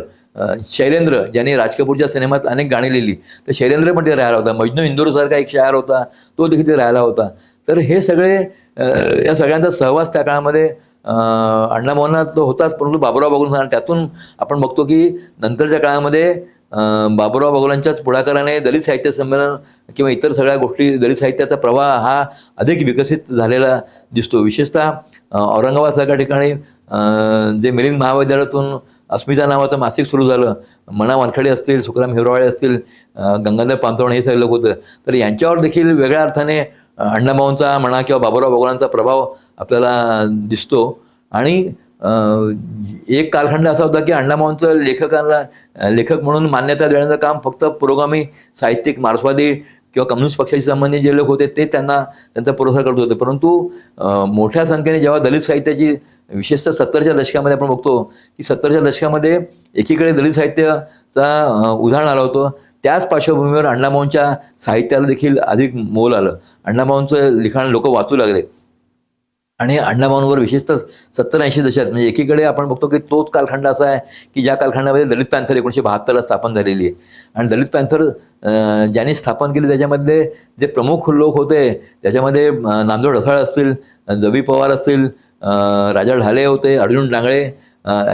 शैलेंद्र, ज्यांनी राज कपूरच्या सिनेमात अनेक गाणी लिहिली, तर शैलेंद्र पण ते राहायला होता. मजनू इंदूरसारखा एक शायर होता, तो देखील ते राहायला होता. तर हे सगळे या सगळ्यांचा सहवास त्या काळामध्ये अण्णाभाऊंना तो होताच, परंतु बाबूराव बागुल, त्यातून आपण बघतो की नंतरच्या काळामध्ये बाबूराव बागुलांच्याच पुढाकाराने दलित साहित्य संमेलन किंवा इतर सगळ्या गोष्टी, दलित साहित्याचा प्रवाह हा अधिक विकसित झालेला दिसतो. विशेषतः औरंगाबादसारख्या ठिकाणी जे मिलिंद महाविद्यालयातून अस्मिता नावाचं मासिक सुरू झालं, मना वानखडे असतील, सुखराम हिवरावाळे असतील, गंगाधर पांतवण हे सगळे लोक होतं, तर यांच्यावर देखील वेगळ्या अर्थाने अण्णाभाऊंचा म्हणा किंवा बाबूराव बागुलांचा प्रभाव आपल्याला दिसतो. आणि एक कालखंड असा होता की अण्णाभाऊंचं लेखक म्हणून मान्यता देण्याचं काम फक्त पुरोगामी साहित्यिक, मार्क्सवादी किंवा कम्युनिस्ट पक्षाशी संबंधित जे लोक होते ते त्यांचा पुरस्कार करत होते. परंतु मोठ्या संख्येने जेव्हा दलित साहित्याची, विशेषतः 70च्या दशकामध्ये आपण बघतो की 70च्या दशकामध्ये एकीकडे दलित साहित्याचा उधाण आलं होतं, त्याच पार्श्वभूमीवर अण्णाभाऊंच्या साहित्याला देखील अधिक मोल आलं. अण्णाभाऊंचं लिखाण लोक वाचू लागले आणि अण्णाभाऊंवर विशेषतः 70-80 दशकात म्हणजे एकीकडे आपण बघतो की तोच कालखंड असा आहे की ज्या कालखंडामध्ये दलित पॅन्थर 1972ला स्थापन झालेली आहे. आणि दलित पॅन्थर ज्यांनी स्थापन केली त्याच्यामधले जे प्रमुख लोक होते त्याच्यामध्ये नामदेव ढसाळ असतील, जबी पवार असतील, राजा ढाले होते, अर्जुन डांगळे,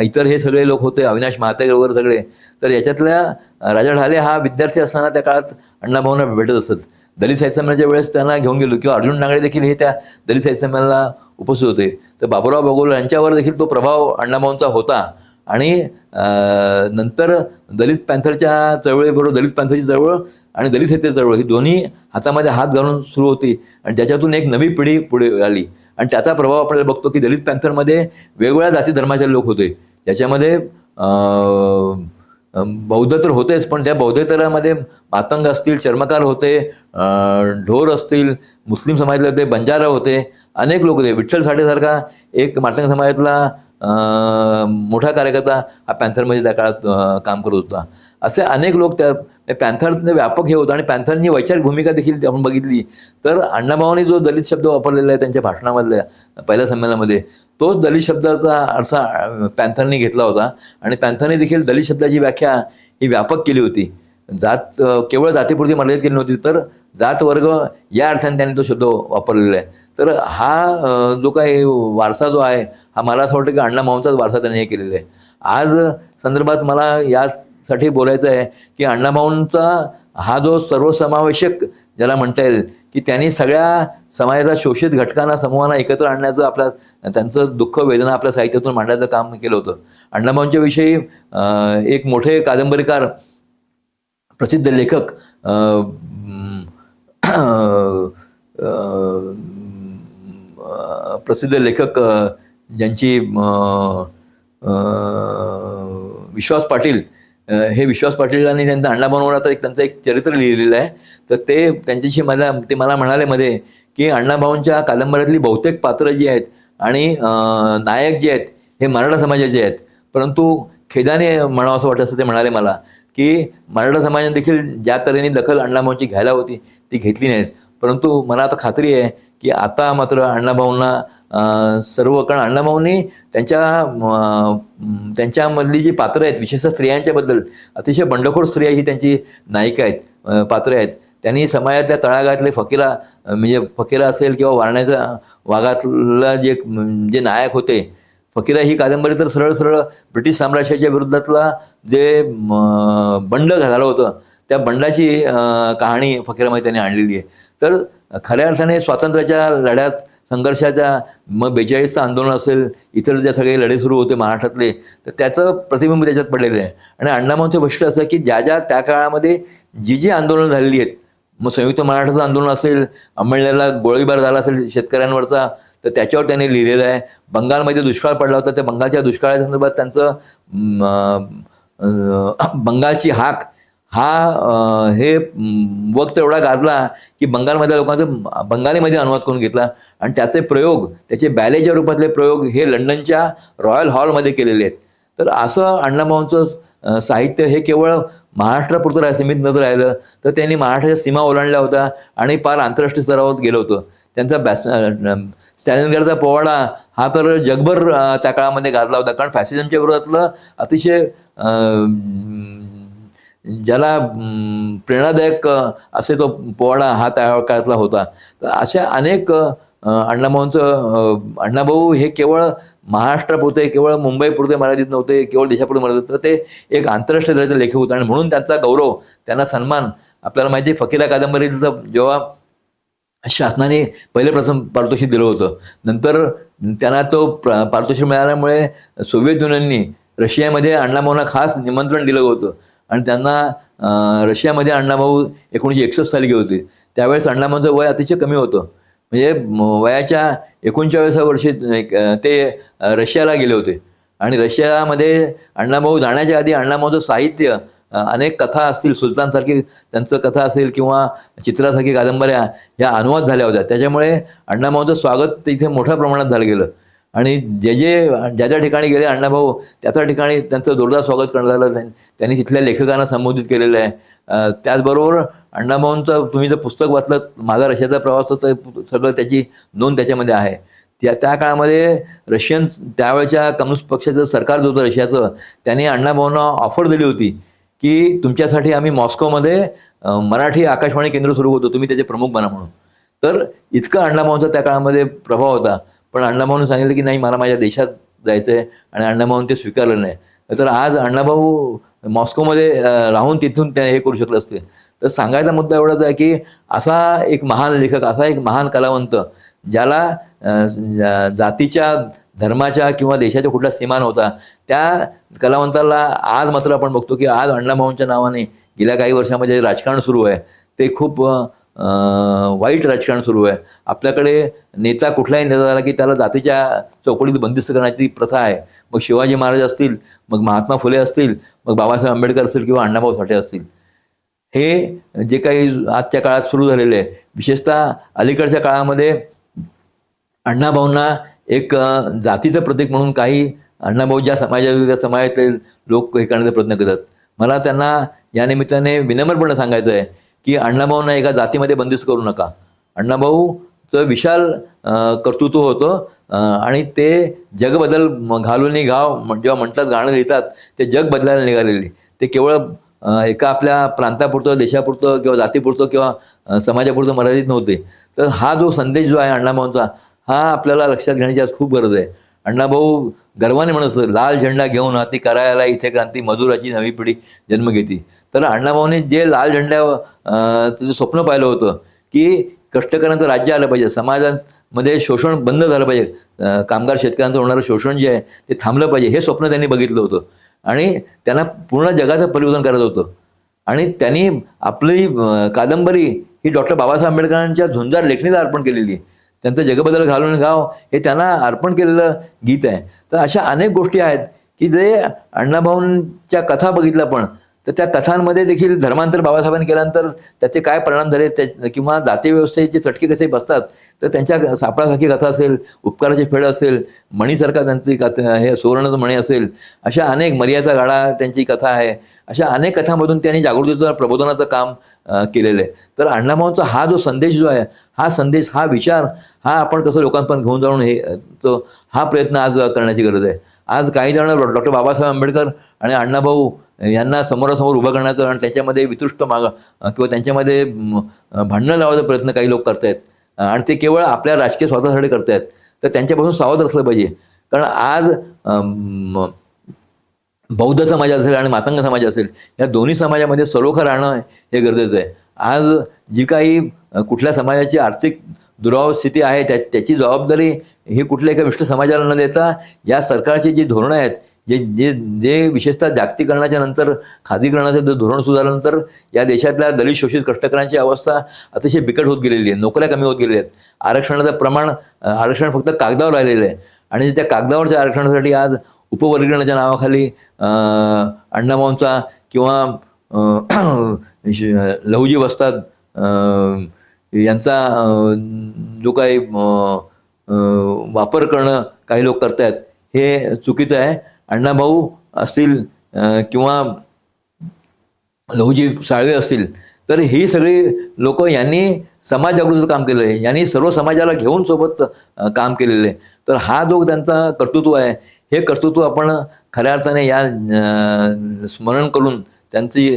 इतर हे सगळे लोक होते, अविनाश महातेकर वगैरे सगळे. तर याच्यातल्या राजा ढाले हा विद्यार्थी असताना त्या काळात अण्णाभाऊंना भेटत असत. दलित साहित्य संमेलनाच्या वेळेस त्यांना घेऊन गेलो किंवा अर्जुन डांगळे देखील हे त्या दलित साहित्य संमेलनाला उपस्थित होते. तर बाबूराव बगोल यांच्यावर देखील तो प्रभाव अण्णाभाऊंचा होता. आणि नंतर दलित पॅन्थरच्या चळवळीबरोबर दलित पॅन्थरची चळवळ आणि दलित साहित्य चळवळ ही दोन्ही हातामध्ये हात घालून सुरू होती आणि त्याच्यातून एक नवी पिढी पुढे आली. आणि त्याचा प्रभाव आपल्याला बघतो की दलित पॅन्थरमध्ये वेगवेगळ्या जाती धर्माचे लोक होते. त्याच्यामध्ये बौद्ध तर होतेच, पण त्या बौद्धेतरामध्ये मातंग असतील, चर्मकार होते, ढोर असतील, मुस्लिम समाजातले होते, बंजारा होते, अनेक लोक होते. विठ्ठल साठेसारखा एक मातंग समाजातला मोठा कार्यकर्ता हा पॅन्थरमध्ये त्या काळात काम करत होता. असे अनेक लोक त्या पॅन्थरने व्यापक हे होतं. आणि पॅन्थरनी वैचारिक भूमिका देखील आपण बघितली तर अण्णाभाऊंनी जो दलित शब्द वापरलेला आहे त्यांच्या भाषणामधल्या पहिल्या संमेलनामध्ये, तोच दलित शब्दाचा अर्थ पॅन्थरनी घेतला होता. आणि पॅन्थरने देखील दलित शब्दाची व्याख्या ही व्यापक केली होती. जात केवळ जातीपुरती मर्यादित केली नव्हती, तर जात वर्ग या अर्थाने त्यांनी तो शब्द वापरलेला आहे. तर हा जो काही वारसा जो आहे हा मला असं वाटतं की अण्णाभाऊंचाच वारसा त्यांनी हे केलेला आहे. आज संदर्भात मला यासाठी बोलायचं आहे की अण्णाभाऊंचा हा जो सर्वसमावेशक ज्याला म्हणता येईल की त्यांनी सगळ्या समाजाच्या शोषित घटकांना समूहांना एकत्र आणण्याचं त्यांचं दुःख वेदना आपल्या साहित्यातून मांडण्याचं काम केलं होतं. अण्णाभाऊंच्या विषयी एक मोठे कादंबरीकार, प्रसिद्ध लेखक, ज्यांची विश्वास पाटील, हे विश्वास पाटीलांनी त्यांचं अण्णाभाऊंवर आता त्यांचं एक चरित्र लिहिलेलं आहे. तर त्यांच्याशी ते मला म्हणाले मध्ये की अण्णाभाऊंच्या कादंबऱ्यातली बहुतेक पात्र जी आहेत आणि नायक जे आहेत हे मराठा समाजाचे आहेत, परंतु खेदाने म्हणावं असं वाटतं असं ते म्हणाले मला की मराठा समाजाने देखील ज्या तऱ्हेने दखल अण्णाभाऊंची घ्यायला होती ती घेतली नाहीत. परंतु मला आता खात्री आहे की आता मात्र अण्णाभाऊंना सर्व, कारण अण्णाभाऊंनी त्यांच्यामधली जी पात्रं आहेत, विशेषतः स्त्रियांच्याबद्दल अतिशय बंडखोर स्त्रिया ही त्यांची नायिका आहेत, पात्रं आहेत. त्यांनी समाजातल्या तळागाळातले फकीरा असेल किंवा वाघातला जे नायक होते, फकीरा ही कादंबरी तर सरळ सरळ ब्रिटिश साम्राज्याच्या विरोधातला जे बंड झालं होतं त्या बंडाची कहाणी फकीरामध्ये त्यांनी आणलेली आहे. तर खऱ्या अर्थाने स्वातंत्र्याच्या लढ्यात, संघर्षाच्या, मग 42चं आंदोलन असेल, इतर जे सगळे लढे सुरू होते महाराष्ट्रातले, तर त्याचं प्रतिबिंब त्याच्यात पडलेलं आहे. आणि अण्णाभाऊंचं वैशिष्ट्य असं की ज्या त्या काळामध्ये जी आंदोलनं झालेली आहेत, मग संयुक्त मराठाचं आंदोलन असेल, अंमळनेरला गोळीबार झाला असेल शेतकऱ्यांवरचा, तर त्याच्यावर त्यांनी लिहिलेलं आहे. बंगालमध्ये दुष्काळ पडला होता, त्या बंगालच्या दुष्काळासंदर्भात त्यांचं बंगालची हाक हे वक्त एवढा गाजला की बंगालमधल्या लोकांचं बंगालीमध्ये अनुवाद करून घेतला आणि त्याचे बॅलेच्या रूपातले प्रयोग हे लंडनच्या रॉयल हॉलमध्ये केलेले आहेत. तर असं अण्णाभाऊंचं साहित्य हे केवळ महाराष्ट्रापुरतं सीमित नजर राहिलं, तर त्यांनी महाराष्ट्राच्या सीमा ओलांडल्या होत्या आणि फार आंतरराष्ट्रीय स्तरावर गेलं होतं. त्यांचा स्टॅलिनग्राडचा पोवाडा हा तर जगभर त्या काळामध्ये गाजला होता, कारण फॅसिझमच्या विरोधातलं अतिशय ज्याला प्रेरणादायक असे तो पोवाडा हा त्या काळातला होता. तर अशा अनेक अण्णाभाऊ हे केवळ महाराष्ट्रापुरते, केवळ मुंबईपुरते मर्यादित नव्हते, केवळ देशापुरते मर्यादित, तर ते एक आंतरराष्ट्रीय दर्जाचे लेखक होते. आणि म्हणून त्यांचा गौरव, त्यांना सन्मान आपल्याला माहिती आहे. फकीरा कादंबरीचं जेव्हा शासनाने पहिले प्रथम पारितोषिक दिलं होतं, नंतर त्यांना तो पारितोषिक मिळाल्यामुळे सोव्हिएत युनियननी रशियामध्ये अण्णाभाऊंना खास निमंत्रण दिलं होतं आणि त्यांना रशियामध्ये अण्णाभाऊ 1961 साली गेले होते. त्यावेळेस अण्णाभाऊंचं वय अतिशय कमी होतं, म्हणजे वयाच्या 39व्या वर्षी ते रशियाला गेले होते. आणि रशियामध्ये अण्णाभाऊ जाण्याच्या आधी अण्णाभाऊचं साहित्य, अनेक कथा असतील, सुलतानसारखी त्यांचं कथा असेल किंवा चित्रासारखी कादंबऱ्या ह्या अनुवाद झाल्या होत्या. त्याच्यामुळे अण्णाभाऊचं स्वागत तिथे मोठ्या प्रमाणात झालं गेलं आणि ज्या ठिकाणी गेले अण्णाभाऊ त्या ठिकाणी त्यांचं जोरदार स्वागत करण्यात आलं. त्यांनी तिथल्या लेखकांना संबोधित केलेलं आहे. त्याचबरोबर अण्णाभाऊंचं तुम्ही जर पुस्तक वाचलं माझा रशियाचा प्रवासाचं सगळं त्याची नोंद त्याच्यामध्ये आहे. त्या काळामध्ये रशियन त्यावेळेच्या कम्युनिस्ट पक्षाचं सरकार जो होतं रशियाचं, त्यांनी अण्णाभाऊंना ऑफर दिली होती की तुमच्यासाठी आम्ही मॉस्कोमध्ये मराठी आकाशवाणी केंद्र सुरू होतो, तुम्ही त्याचे प्रमुख बना म्हणून. तर इतका अण्णाभाऊंचा त्या काळामध्ये प्रभाव होता. पण अण्णाभाऊंनी सांगितलं की नाही, मला माझ्या देशात जायचं आहे, आणि अण्णाभाऊंनी ते स्वीकारलं नाही. तर आज अण्णाभाऊ मॉस्कोमध्ये राहून तिथून ते हे करू शकले असते. तर सांगायचा मुद्दा एवढाच आहे की असा एक महान लेखक, असा एक महान कलावंत, ज्याला जातीच्या, धर्माच्या किंवा देशाच्या कुठला सीमा नव्हता, त्या कलावंताला आज मात्र आपण बघतो की आज अण्णाभाऊंच्या नावाने गेल्या काही वर्षामध्ये राजकारण सुरू आहे ते खूप वाईट राजकारण सुरू आहे. आपल्याकडे नेता, कुठलाही नेता झाला की त्याला जातीच्या चौकटीत बंदिस्त करण्याची प्रथा आहे. मग शिवाजी महाराज असतील, मग महात्मा फुले असतील, मग बाबासाहेब आंबेडकर असतील किंवा अण्णाभाऊ साठे असतील, हे जे काही आजच्या काळात सुरू झालेले आहे, विशेषतः अलीकडच्या काळामध्ये अण्णाभाऊंना एक जातीचं प्रतीक म्हणून काही अण्णाभाऊ ज्या समाजात त्या समाजातले लोक हे करण्याचा प्रयत्न करतात. मला त्यांना या निमित्ताने विनम्रपणे सांगायचं आहे की अण्णाभाऊंना एका जातीमध्ये बंदिस्त करू नका. अण्णाभाऊचं विशाल कर्तृत्व होतं आणि ते जग बदल घालून गाव जेव्हा म्हणतात, गाणं लिहितात, ते जग बदलायला निघालेले. ते केवळ एका आपल्या प्रांतापुरतं, देशापुरतं किंवा जातीपुरतं किंवा समाजापुरतं मर्यादित नव्हते. तर हा जो संदेश जो आहे अण्णाभाऊंचा, हा आपल्याला लक्षात घेण्याची आज खूप गरज आहे. अण्णाभाऊ गर्वाने म्हणत असत, लाल झेंडा घेऊन हाती करायला इथे क्रांती, मजुराची नवी पिढी जन्म घेती. तर अण्णाभाऊने जे लाल झेंड्याचं स्वप्न पाहिलं होतं की कष्टकऱ्यांचं राज्य आलं पाहिजे, समाजामध्ये शोषण बंद झालं पाहिजे, कामगार शेतकऱ्यांचं होणारं शोषण जे आहे ते थांबलं पाहिजे, हे स्वप्न त्यांनी बघितलं होतं. आणि त्यांना पूर्ण जगाचं परिवर्तन करायचं होतं. आणि त्यांनी आपली कादंबरी ही डॉक्टर बाबासाहेब आंबेडकरांच्या झुंजार लेखणीला अर्पण केलेली आहे. त्यांचं जगबदल घालून गाव हे त्यांना अर्पण केलेलं गीत आहे. तर अशा अनेक गोष्टी आहेत की जे अण्णाभाऊंच्या कथा बघितल्या पण, तर त्या कथांमध्ये देखील धर्मांतर बाबासाहेबांनी केल्यानंतर त्याचे काय परिणाम झाले किंवा जाती व्यवस्थेचे चटके कसे बसतात, तर त्यांच्या सापळासारखी कथा असेल, उपकाराची फेड असेल, मणीसारखा त्यांची कथा, हे सुवर्णाचं मणी असेल, अशा अनेक, मर्याचा गाडा त्यांची कथा आहे, अशा अनेक कथांमधून त्यांनी जागृतीचं, प्रबोधनाचं काम केलेलं आहे. तर अण्णाभाऊंचा हा जो संदेश जो आहे, हा संदेश, हा विचार, हा आपण कसं लोकांपर्यंत घेऊन जाऊन हा प्रयत्न आज करण्याची गरज आहे. आज काही जण डॉक्टर बाबासाहेब आंबेडकर आणि अण्णाभाऊ यांना समोरासमोर उभं करण्याचं आणि त्याच्यामध्ये वितृष्ट किंवा त्यांच्यामध्ये भांडणं लावायचा प्रयत्न काही लोक करतायत, आणि ते केवळ आपल्या राजकीय स्वार्थासाठी करतायत. तर त्यांच्यापासून सावध असलं पाहिजे. कारण आज बौद्ध समाज असेल आणि मातंग समाज असेल, या दोन्ही समाजामध्ये सलोखा राहणं हे गरजेचं आहे. आज जी काही कुठल्या समाजाची आर्थिक दुरावस्थिती आहे त्याची जबाबदारी ही कुठल्या एका विशिष्ट समाजाला न देता या सरकारची जी धोरणं आहेत, जे विशेषतः जागतिकीकरणाच्या नंतर, खाजगीकरणाचं धोरण सुधारल्यानंतर या देशातल्या दलित, शोषित, कष्टकऱ्यांची अवस्था अतिशय बिकट होत गेलेली आहे. नोकऱ्या कमी होत गेलेल्या आहेत. आरक्षणाचं प्रमाण, आरक्षण फक्त कागदावर राहिलेलं आहे. आणि त्या कागदावरच्या आरक्षणासाठी आज उपवर्गीकरणाच्या नावाखाली अण्णाभाऊंचा किंवा लहुजी वस्ताद यांचा जो काही वापर करणं काही लोक करतायत, हे चुकीचं आहे. अण्णाभाऊ असतील किंवा लहुजी साळवे असतील, तर ही सगळी लोक यांनी समाज जागृतीचं काम केलं आहे, यांनी सर्व समाजाला घेऊन सोबत काम केलेलं आहे. तर हा जो त्यांचा कर्तृत्व आहे, हे कर्तृत्व आपण खऱ्या अर्थाने या स्मरण करून त्यांची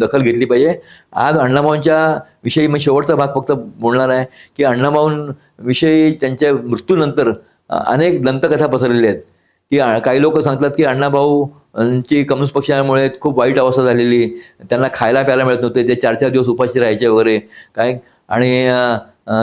दखल घेतली पाहिजे. आज अण्णाभाऊंच्या विषयी मी शेवटचा भाग फक्त बोलणार आहे की अण्णाभाऊंविषयी त्यांच्या मृत्यूनंतर अनेक दंतकथा पसरलेल्या आहेत. की काही लोक सांगतात की अण्णाभाऊंची कम्युनिस्ट पक्षामुळे खूप वाईट अवस्था झालेली, त्यांना खायला प्यायला मिळत नव्हते, ते 4-4 दिवस उपाशी राहायचे वगैरे काय, आणि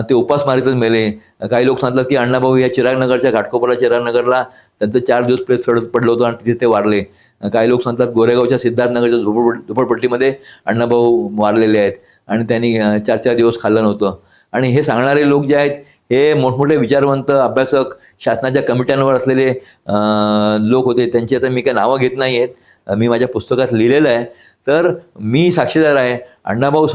ते उपासमारीतच मेले. काही लोक सांगतात की अण्णाभाऊ या चिरागनगरच्या घाटकोपरला, चिरागनगरला त्यांचं 4 दिवस प्रेस सडत पडलं होतं आणि तिथे ते वारले. काही लोक सांगतात गोरेगावच्या सिद्धार्थनगरच्या झोपडपट्टीमध्ये अण्णाभाऊ वारलेले आहेत आणि त्यांनी 4-4 दिवस खाल्लं नव्हतं. आणि हे सांगणारे लोक जे आहेत हे मोठमोठे विचारवंत, अभ्यासक, शासनाच्या कमिट्यांवर असलेले लोक होते. त्यांची आता मी काही नावं घेत नाही आहेत, मी माझ्या पुस्तकात लिहिलेलं आहे. तर मी साक्षीदार आहे. अण्णाभाऊ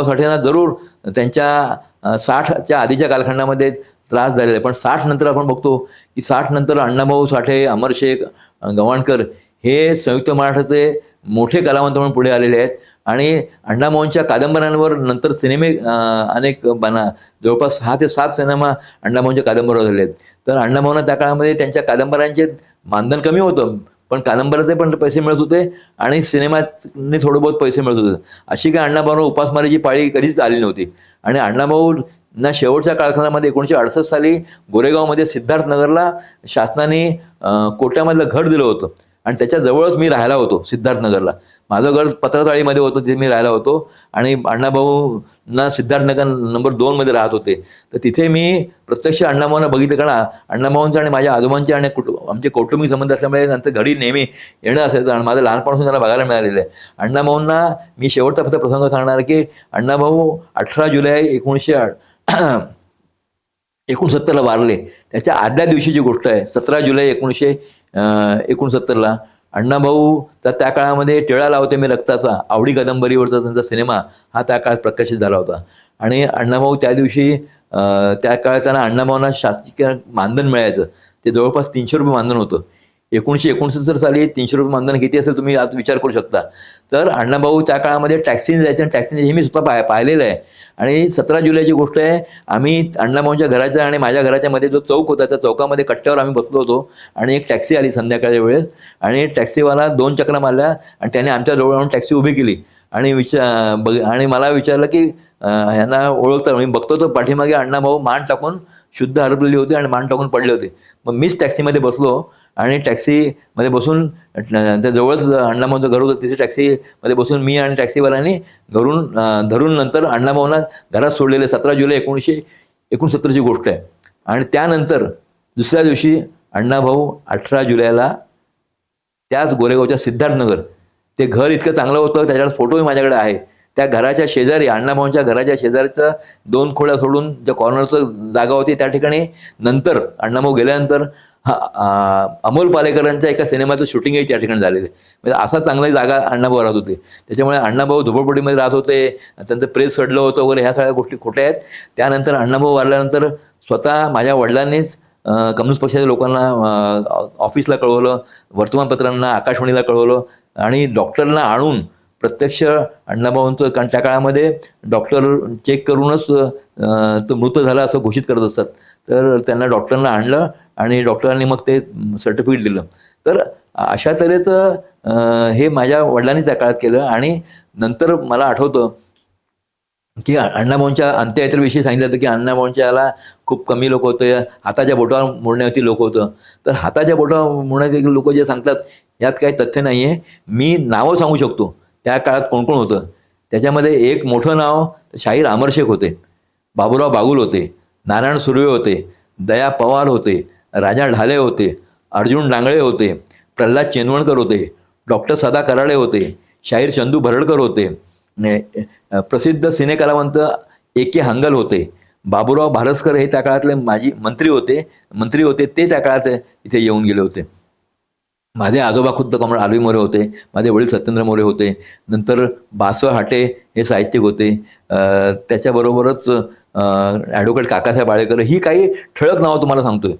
साठेंना जरूर त्यांच्या 60च्या आधीच्या कालखंडामध्ये त्रास झालेला आहे, पण 60 नंतर आपण बघतो की 60 नंतर अण्णाभाऊ साठे, अमर शेख, गवाणकर हे संयुक्त महाराष्ट्राचे मोठे कलावंत म्हणून पुढे आलेले आहेत. आणि अण्णाभाऊंच्या कादंबऱ्यांवर नंतर सिनेमे अनेक जवळपास 6 ते 7 सिनेमा अण्णाभाऊंच्या कादंबऱ्यावर झाले आहेत. तर अण्णाभाऊंना त्या काळामध्ये त्यांच्या कादंबऱ्यांचे मानधन कमी होतं, पण कादंबऱ्याचे पण पैसे मिळत होते आणि सिनेमातने थोडं बहुत पैसे मिळत होते. अशी काय अण्णाभाऊंना उपासमारीची पाळी कधीच आली नव्हती. आणि अण्णाभाऊंना शेवटच्या कालखंडामध्ये 1968 साली गोरेगावमध्ये सिद्धार्थनगरला शासनाने कोट्यामधलं घर दिलं होतं आणि त्याच्या जवळच मी राहायला होतो. सिद्धार्थनगरला माझं घर पत्राचाळीमध्ये होतं, तिथे मी राहायला होतो. आणि अण्णाभाऊंना सिद्धार्थनगर नंबर 2 मध्ये राहत होते. तर तिथे मी प्रत्यक्ष अण्णाभाऊंना बघितलं, कारण अण्णाभाऊंचे आणि माझ्या आजोबांचे आणि आमचे कौटुंबिक संबंध असल्यामुळे त्यांचं घरी नेहमी येणं असायचं आणि माझं लहानपणापासून त्यांना बघायला मिळालेलं आहे. अण्णाभाऊंना मी शेवटचा फक्त प्रसंग सांगणार की अण्णाभाऊ 18 जुलै 1969ला वारले. त्याच्या आदल्या दिवशीची गोष्ट आहे. 17 जुलै 1969ला अण्णाभाऊ तर त्या काळामध्ये टिळा लावते मी रक्ताचा आवडी कादंबरीवरचा त्यांचा सिनेमा हा त्या काळात प्रकाशित झाला होता. आणि अण्णाभाऊ त्या दिवशी त्या काळात त्यांना अण्णाभाऊंना शासकीय मानधन मिळायचं. ते जवळपास 300 रुपये मानधन होतं. 1969 साली 300 रुपये मानधन किती असेल तुम्ही आज विचार करू शकता. तर अण्णाभाऊ त्या काळामध्ये टॅक्सीने जायचे आणि टॅक्सीने हे मी स्वतः पाहिलेलं आहे. आणि 17 जुलैची गोष्ट आहे. आम्ही अण्णाभाऊंच्या घराच्या आणि माझ्या घराच्या मध्ये जो चौक होता त्या चौकामध्ये कट्ट्यावर आम्ही बसलो होतो आणि एक टॅक्सी आली संध्याकाळच्या वेळेस आणि टॅक्सीवाला 2 चक्रा मारल्या आणि त्याने आमच्या जवळ आणून टॅक्सी उभी केली आणि आणि मला विचारलं की ह्यांना ओळखतं. मी बघतो तर पाठीमागे अण्णाभाऊ मान टाकून शुद्ध हरपलेली होती आणि मान टाकून पडले होते. मग मीच टॅक्सीमध्ये बसलो आणि टॅक्सीमध्ये बसून त्या जवळच अण्णाभाऊंचं घर होतं, तिथे टॅक्सीमध्ये बसून मी आणि टॅक्सीवाल्यांनी धरून नंतर अण्णाभाऊंना घरात सोडलेले 17 जुलै 1969ची गोष्ट आहे. आणि त्यानंतर दुसऱ्या दिवशी अण्णाभाऊ 18 जुलैला त्याच गोरेगावच्या सिद्धार्थनगर, ते घर इतकं चांगलं होतं, त्याच्यावर फोटोही माझ्याकडे आहे. त्या घराच्या शेजारी अण्णाभाऊंच्या घराच्या शेजारीचं 2 खोड्या सोडून ज्या कॉर्नरचं जागा होती त्या ठिकाणी नंतर अण्णाभाऊ गेल्यानंतर अमोल पालेकरांच्या एका सिनेमाचं शूटिंगही त्या ठिकाणी झालेलं आहे. म्हणजे असा चांगली जागा अण्णाभाऊ राहत होते. त्याच्यामुळे अण्णाभाऊ झोपडपट्टीमध्ये राहत होते, त्यांचं प्रेस सडलं होतं वगैरे, ह्या सगळ्या गोष्टी खोट्या आहेत. त्यानंतर अण्णाभाऊ वारल्यानंतर स्वतः माझ्या वडिलांनीच कम्युनिस्ट पक्षाच्या लोकांना ऑफिसला कळवलं, वर्तमानपत्रांना, आकाशवाणीला कळवलं आणि डॉक्टरना आणून प्रत्यक्ष अण्णाभाऊंचं, कारण त्या काळामध्ये डॉक्टर चेक करूनच तो मृत झाला असं घोषित करत असतात. तर त्यांना डॉक्टरना आणलं आणि डॉक्टरांनी मग ते सर्टिफिकेट दिलं. तर अशा तऱ्हेचं हे माझ्या वडिलांनी त्या काळात केलं. आणि नंतर मला आठवतं की अण्णाभाऊंच्या अंत्ययात्रेविषयी सांगितलं होतं की अण्णाभाऊंच्याला खूप कमी लोक होते, हाताच्या बोटावर मोडण्यावरती लोक होतं. तर हाताच्या बोटावर मोडण्याचे लोक जे सांगतात यात काही तथ्य नाही आहे. मी नावं सांगू शकतो त्या काळात कोण कोण होतं. त्याच्यामध्ये एक मोठं नाव शाहीर अमरशेख होते, बाबूराव बागुल होते, नारायण सुर्वे होते, दया पवार होते, राजा ढाले होते, अर्जुन डांगळे होते, प्रल्हाद चेनवणकर होते, डॉक्टर सदा कराडे होते, शाहीर चंदू भरडकर होते, प्रसिद्ध सिनेकलावंत A.K. हंगल होते, बाबूराव भारसकर हे त्या काळातले माजी मंत्री होते, ते त्या काळात इथे येऊन गेले होते. माझे आजोबा खुद्द कमळ आलवी मोरे होते, माझे वडील सत्येंद्र मोरे होते, नंतर बासव हाटे हे साहित्यिक होते, त्याच्याबरोबरच ॲडव्होकेट काकासाहेब आळेकर, ही काही ठळक नावं तुम्हाला सांगतोय.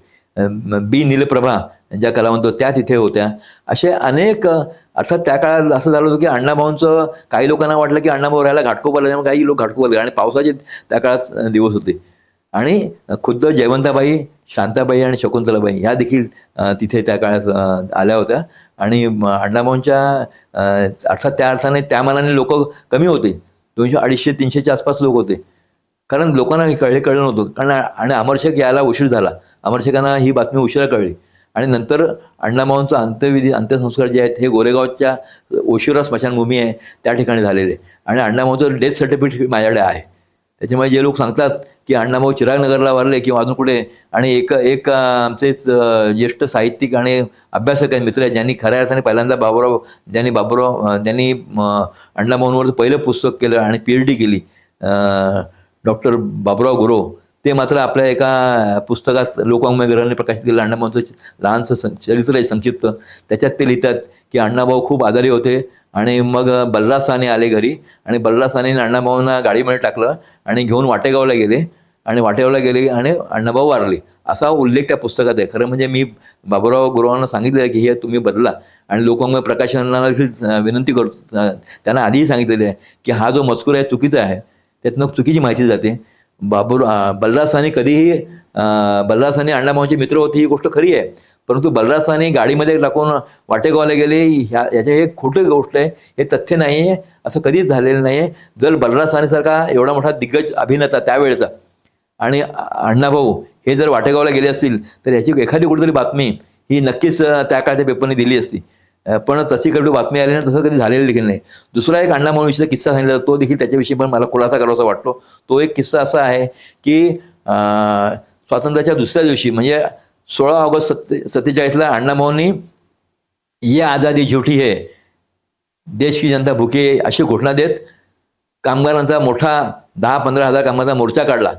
बी नीलप्रभा ज्या कलावंत त्या तिथे होत्या. असे अनेक, अर्थात त्या काळात असं झालं होतं की अण्णाभाऊंचं, काही लोकांना वाटलं की अण्णाभाऊ राहायला घाटकोपरला, त्यामुळे काही लोक घाटकोपरला गेले आणि पावसाचे त्या काळात दिवस होते. आणि खुद्द जयवंताबाई, शांताबाई आणि शकुंतलाबाई ह्या देखील तिथे त्या काळात आल्या होत्या. आणि अण्णाभाऊंच्या अर्थात त्या अर्थाने त्या मानाने लोक कमी होते, 200-250-300च्या आसपास लोक होते, कारण लोकांना कळलं नव्हतं. कारण आणि अमरशेख यायला उशीर झाला, अमरशेखांना ही बातमी उशिरा कळली. आणि नंतर अण्णाभाऊंचं अंत्यसंस्कार जे आहेत हे गोरेगावच्या ओशिवरा स्मशानभूमी आहे त्या ठिकाणी झालेले. आणि अण्णाभाऊंचं डेथ सर्टिफिकेट माझ्याकडे आहे. त्याच्यामुळे जे लोक सांगतात की अण्णाभाऊ चिरागनगरला वारले किंवा अजून कुठे, आणि एक आमचे ज्येष्ठ साहित्यिक आणि अभ्यासक आहेत, मित्र आहेत, ज्यांनी खऱ्या अर्थाने पहिल्यांदा ज्यांनी अण्णाभाऊंवरचं पहिलं पुस्तक केलं आणि PhD केली, डॉक्टर बाबुराव गुरव, ते मात्र आपल्या एका पुस्तकात लोकवाङ्मय ग्रहाने प्रकाशित केलं अण्णाभाऊंचं लहानसं चरित्र आहे संक्षिप्त. त्याच्यात ते लिहितात की अण्णाभाऊ खूप आजारी होते आणि मग बलराज साने आले घरी आणि बलराज सानेने अण्णाभाऊंना गाडीमध्ये टाकलं आणि घेऊन वाटेगावला गेले आणि अण्णाभाऊ वारले असा उल्लेख त्या पुस्तकात आहे. खरं म्हणजे मी बाबूराव गुरुवांना सांगितलेलं आहे की हे तुम्ही बदला, आणि लोकांना प्रकाशनाला देखील विनंती करतो, त्यांना आधीही सांगितलेलं आहे की हा जो मजकूर आहे चुकीचा आहे, त्यातनं चुकीची माहिती जाते. बलराज साहनी कधीही बलराज साहनी अण्णाभाऊंचे मित्र होते ही गोष्ट खरी आहे, परंतु बलराज साहनी गाडीमध्ये टाकून वाटेगावला गेले याचे हे खोटी गोष्ट आहे, हे तथ्य नाही आहे, असं कधीच झालेलं नाही आहे. जर बलराज साहनीसारखा एवढा मोठा दिग्गज अभिनेता त्यावेळेचा आणि अण्णाभाऊ हे जर वाटेगावला गेले असतील तर याची एखादी कुठेतरी बातमी ही नक्कीच त्या काळाच्या पेपरने दिली असती, पण तशी कधी बातमी आली नाही, तसं कधी झालेलं देखील नाही. दुसरा एक अण्णाभाऊंविषयीचा किस्सा सांगितला तो देखील त्याच्याविषयी पण मला खुलासा करावासा वाटतो. तो एक किस्सा असा आहे की स्वातंत्र्याच्या दुसऱ्या दिवशी म्हणजे 16 ऑगस्ट 47ला अण्णाभाऊंनी ये आझादी झूठी है, देश की जनता भूकी है अशी घोषणा देत कामगारांचा मोठा 10-15 हजार कामगारांचा मोर्चा काढला.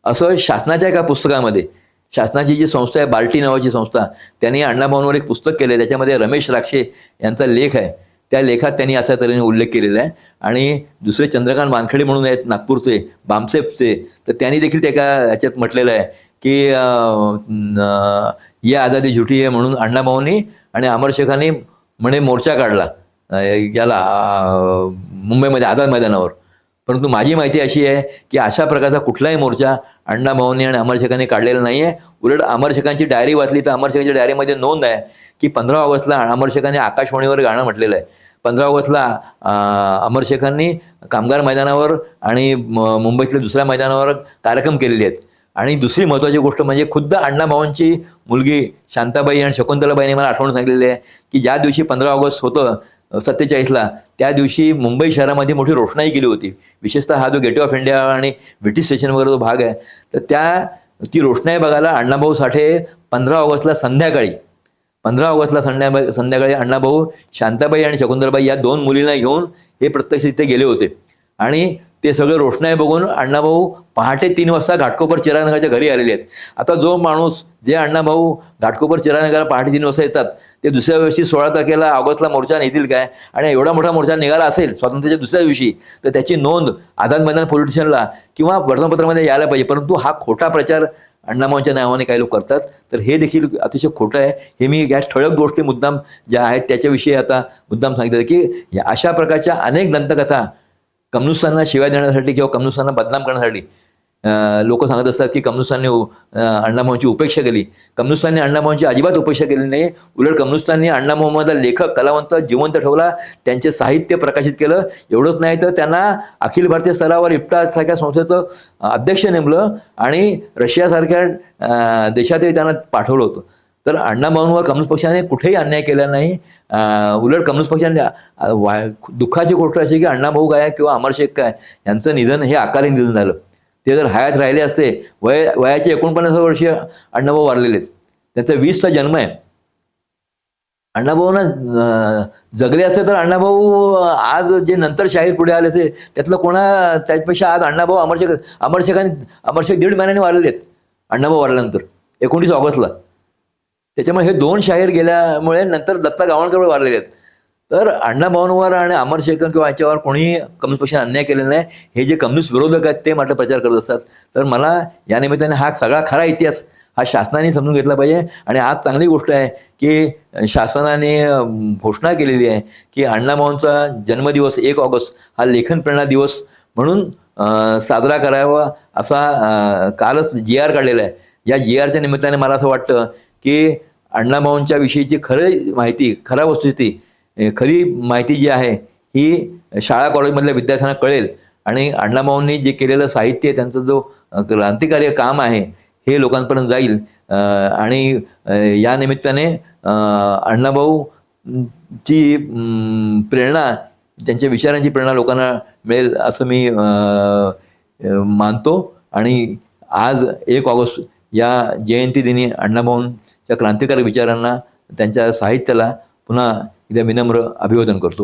असं शासनाच्या एका पुस्तकामध्ये, शासनाची जी संस्था आहे बार्टी नावाची संस्था, त्यांनी अण्णाभाऊंवर एक पुस्तक केलं आहे, त्याच्यामध्ये रमेश राक्षे यांचा लेख आहे. त्या लेखात त्यांनी अशा तऱ्हेने उल्लेख केलेला आहे. आणि दुसरे चंद्रकांत वानखेडे म्हणून आहेत नागपूरचे, बामसेफचे, तर त्यांनी देखील त्या याच्यात म्हटलेलं आहे की ये आझादी झुटी आहे म्हणून अण्णाभाऊंनी आणि अमर शेखांनी म्हणे मोर्चा काढला याला मुंबईमध्ये आझाद मैदानावर. परंतु माझी माहिती अशी आहे की अशा प्रकारचा कुठलाही मोर्चा अण्णाभाऊंनी आणि अमर शेखांनी काढलेला नाही आहे. उलट अमर शेखांची डायरी वाचली तर अमर शेखांच्या डायरीमध्ये नोंद आहे की 15 ऑगस्टला अमर शेखांनी आकाशवाणीवर गाणं म्हटलेलं आहे. 15 ऑगस्टला अमर शेखांनी कामगार मैदानावर आणि मुंबईतल्या दुसऱ्या मैदानावर कार्यक्रम केलेले आहेत. आणि दुसरी महत्त्वाची गोष्ट म्हणजे खुद्द अण्णाभाऊंची मुलगी शांताबाई आणि शकुंतलाबाईंनी मला आठवण सांगितलेली आहे की ज्या दिवशी 15 ऑगस्ट होतं 47ला, त्या दिवशी मुंबई शहरामध्ये मोठी रोषणाई केली होती. विशेषतः हा जो गेटवे ऑफ इंडिया आणि ब्रिटिश स्टेशन वगैरे जो भाग आहे, तर ती रोषणाई बघायला अण्णाभाऊ साठे 15 ऑगस्टला संध्याकाळी अण्णाभाऊ शांताबाई आणि शकुंतलाबाई या 2 मुलींना घेऊन हे प्रत्यक्ष तिथे गेले होते. आणि ते सगळं रोषणाई बघून अण्णाभाऊ पहाटे 3 वाजता घाटकोपर चिरानगरच्या घरी आलेले आहेत. आता जो माणूस जे अण्णाभाऊ घाटकोपर चिरानगरला पहाटे 3 वाजता येतात ते दुसऱ्या दिवशी 16 तारखेला ऑगस्टला मोर्चा नेतील काय? आणि एवढा मोठा मोर्चा निघाला असेल स्वातंत्र्याच्या दुसऱ्या दिवशी तर त्याची नोंद आझाद मैदान पोलीस स्टेशनला किंवा वर्तमानपत्रामध्ये यायला पाहिजे. परंतु हा खोटा प्रचार अण्णाभाऊंच्या नावाने काही लोक करतात, तर हे देखील अतिशय खोटं आहे. हे मी या ठळक गोष्टी मुद्दाम ज्या आहेत त्याच्याविषयी आता मुद्दाम सांगितलं की अशा प्रकारच्या अनेक दंतकथा कम्युनिस्टांना शिवाय देण्यासाठी किंवा कम्युनिस्टांना बदनाम करण्यासाठी लोक सांगत असतात की कम्युनिस्टांनी अण्णाभाऊंची उपेक्षा केली. कम्युनिस्टांनी अण्णाभाऊंची अजिबात उपेक्षा केली नाही. उलट कम्युनिस्टांनी अण्णाभाऊंमधला लेखक कलावंत जिवंत ठेवला, त्यांचे साहित्य प्रकाशित केलं. एवढंच नाही तर त्यांना अखिल भारतीय स्तरावर इफ्टासारख्या संस्थेचं अध्यक्ष नेमलं आणि रशियासारख्या देशातही त्यांना पाठवलं होतं. तर अण्णाभाऊंवर कम्युनिस्ट पक्षाने कुठेही अन्याय केला नाही. उलट कम्युनिस्ट पक्षाने दुःखाची गोष्ट अशी की अण्णाभाऊ काय किंवा अमर शेख काय यांचं निधन हे अकाली निधन झालं. ते जर हयात राहिले असते, वयाचे 49 वर्षीय अण्णाभाऊ वारलेलेच, त्यांचा 20चा जन्म आहे. अण्णाभाऊंना जगले असते तर अण्णाभाऊ आज जे नंतर शाहीर पुढे आले असते त्यातलं त्यापेक्षा आज अण्णाभाऊ अमर शेख 1.5 महिन्याने वारलेले आहेत अण्णाभाऊ वारल्यानंतर 29 ऑगस्टला. त्याच्यामुळे हे 2 शाहीर गेल्यामुळे नंतर दत्ता गावणकर वारलेले आहेत. तर अण्णाभाऊंवर आणि अमर शेख किंवा याच्यावर कोणीही कम्युनिस्ट पक्षाने अन्याय केलेला नाही. हे जे कम्युनिस्ट विरोधक आहेत ते मात्र प्रचार करत असतात. तर मला या निमित्ताने हा सगळा खरा इतिहास हा शासनाने समजून घेतला पाहिजे. आणि आज चांगली गोष्ट आहे की शासनाने घोषणा केलेली आहे की अण्णाभाऊंचा जन्मदिवस 1 ऑगस्ट हा लेखन प्रेरणा दिवस म्हणून साजरा करावा असा कालच GR काढलेला आहे. या GRच्या निमित्ताने मला असं वाटतं की अण्णाभाऊंच्या विषयीची खऱ्या वस्तुस्थिती खरी माहिती जी आहे ही शाळा कॉलेजमधल्या विद्यार्थ्यांना कळेल आणि अण्णाभाऊंनी जे केलेलं साहित्य, त्यांचं जो क्रांतिकारी काम आहे हे लोकांपर्यंत जाईल. आणि या निमित्ताने अण्णाभाऊची प्रेरणा, त्यांच्या विचारांची प्रेरणा लोकांना मिळेल असं मी मानतो. आणि आज 1 ऑगस्ट या जयंती दिनी अण्णाभाऊंच्या क्रांतिकारी विचारांना, त्यांच्या साहित्याला पुन्हा एकदा विनम्र अभिवादन करतो.